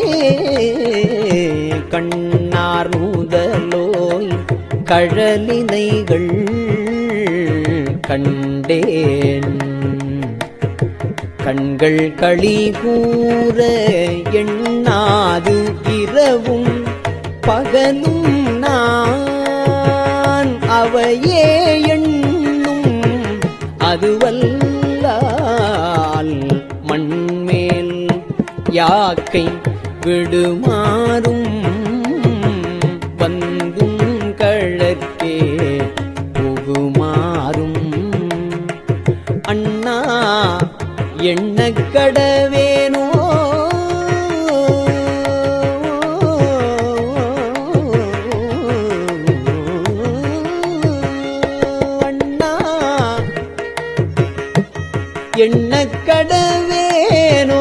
கண்ணார் நூதலோய் கழலினைகள் கண்டேன் கண்கள் களி கூற எண்ணாது இரவும் பகலும் நான் அவையே எண்ணும் அதுவல்லால் மண்மேல் யாக்கை விடுமாறும் வந்தும் கழற்கே புகுமாறும் எண்ணக்கடவேனோ அண்ணா எண்ணக்கடவேனோ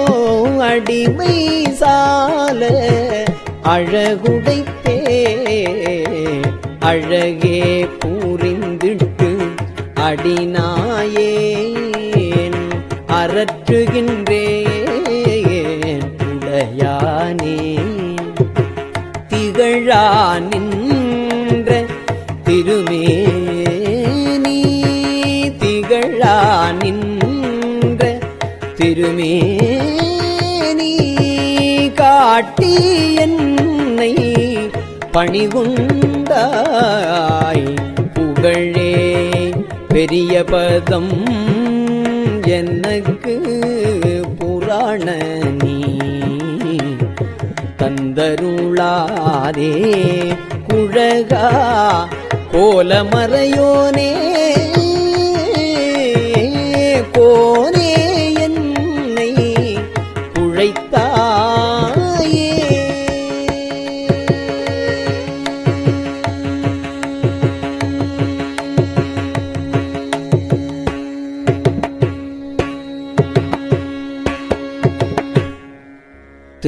அடிமை சால அழகுடைத்தே அழகே பூரிந்திட்டு அடிநாயேன் அரற்றுகின்றேன் உடையானே திகழா நின்ற திருமேனி திகழா நின்ற திருமேனி காட்டி என்னை பணிகுண்டாய் புகழே பெரிய பதம் எனக்கு புராண நீ தந்தருளாதே குழகா கோலமறையோனே கோனே என்னை குழைத்தாயே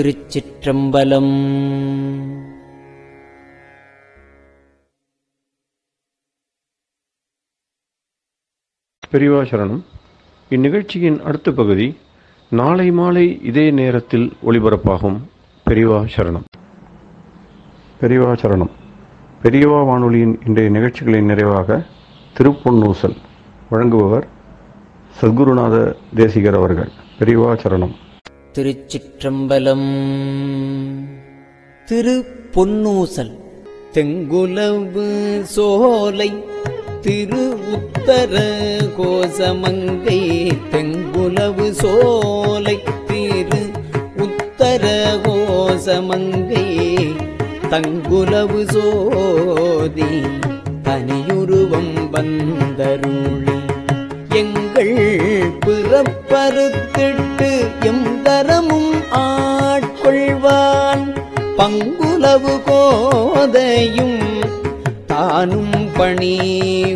திருச்சிற்றம்பலம். பெரியவா சரணம். இந்நிகழ்ச்சியின் அடுத்த பகுதி நாளை மாலை இதே நேரத்தில் ஒளிபரப்பாகும். பெரியவா சரணம். பெரியவா சரணம். பெரியவா வானொலியின் இன்றைய நிகழ்ச்சிகளின் நிறைவாக திருப்பொன்னூசல் வழங்குபவர் சத்குருநாத தேசிகர் அவர்கள். பெரியவா சரணம். திருச்சிற்றம்பலம். திருப்பொன்னூசல். தெங்குலவு சோலை திரு உத்தர கோசமங்கை தெங்குலவு சோலை திரு உத்தர கோசமங்கை தங்குலவு சோதி தனியுருவம் வந்தருளி எங்கள் பிறப்பறுத்திட்டு எந்தரமும் ஆட்கொள்வான் பங்குலவு கோதையும் தானும் பணி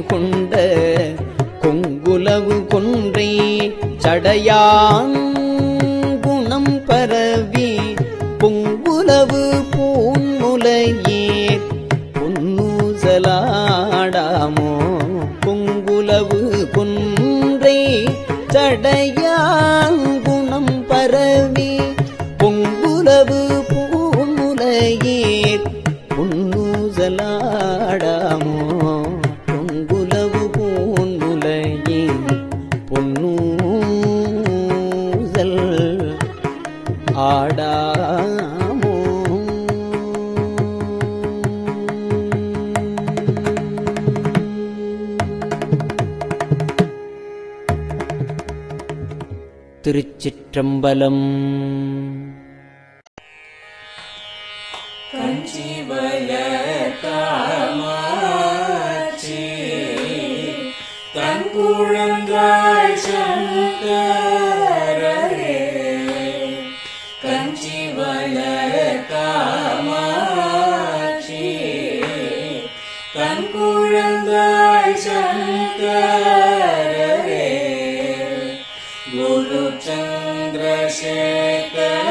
கொண்ட கொங்குலவு கொன்றை சடையான் குணம் பரவி பொங்குலவு பூன்முலையீர் பொன்னூசலாடாமோ பொங்குலவு கொன்றை சடையான் குணம் பரவி பொங்குலவு பூன்முலையீர் பொன்னூசலாடாமோ பொங்குலவு பூன்முலையீர் பொன்னூசல் ஆடாமோ. திருச்சிற்றம்பலம். காமாட்சி தன் குழந்தாய் சங்கரரே கஞ்சிவள காமாட்சி தன் குழந்தாய் சங்கரரே குரு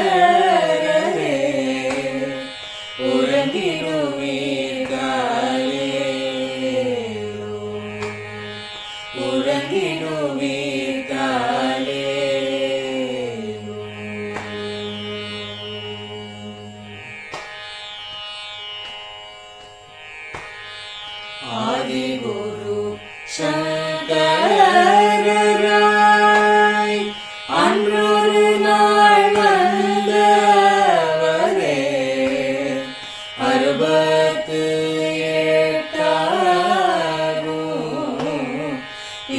சந்திரசேகரரே ஆதிகுரு சங்கரராய் அன்றொரு நாள் வந்தவரே அறுபத்து எட்டாகும்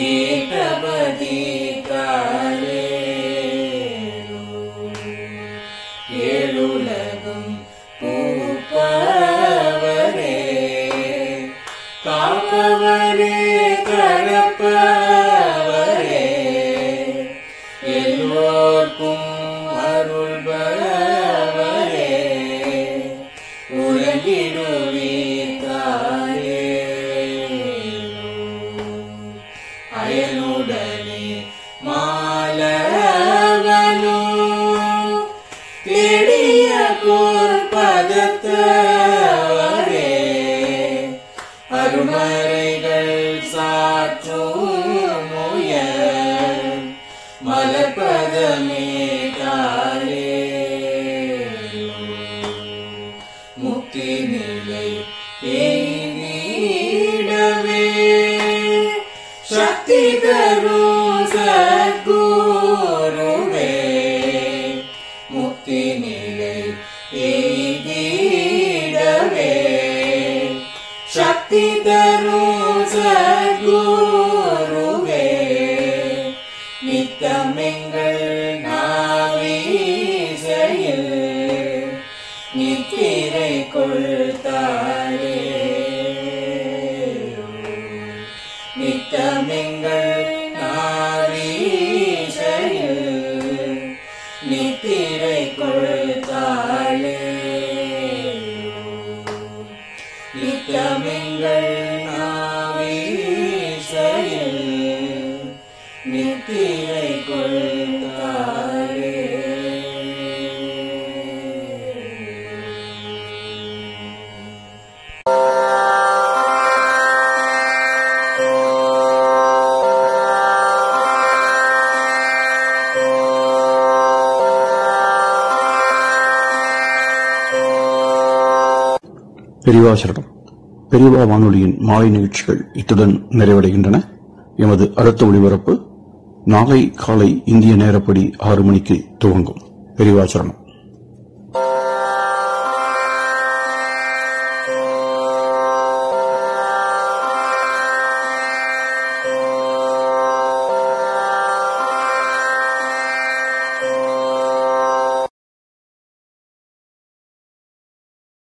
ஈட்டபதி காலே ஏழுலகும் பூப்பவரே காப்பவரே கரப்பவரே எல்லோருக்கும் யாவர்க்கும் அருள்பவரே உலகிடுவீராயே அயனுடனே மாலவனோ தேடிய பொற்பதத்தவரே அருமறைகள் சாற்றும் உயர் மலர்பதமே தாரே முக்தி நிலை எய்திடவே சக்தி தரும் சத்குருவே முக்தி நிலை எய்திடவே சக்தி தரும் சத்குருவே நித்தமெங்கள் நாவீசையில் நித்திரை கொள்தாரே நித்தமெங்கள் நாவீசையில் நித்திரை கொள்தாளே நித்தமெங்கள் நாவீசையில் நித்திரை கொள்தாளே. பெரியவா சரணம். பெரியவா வானொலியின் மாலை நிகழ்ச்சிகள் இத்துடன் நிறைவடைகின்றன. எமது அடுத்த ஒளிபரப்பு நாளை காலை இந்திய நேரப்படி 6 மணிக்கு துவங்கும். பெரியவா சரணம்.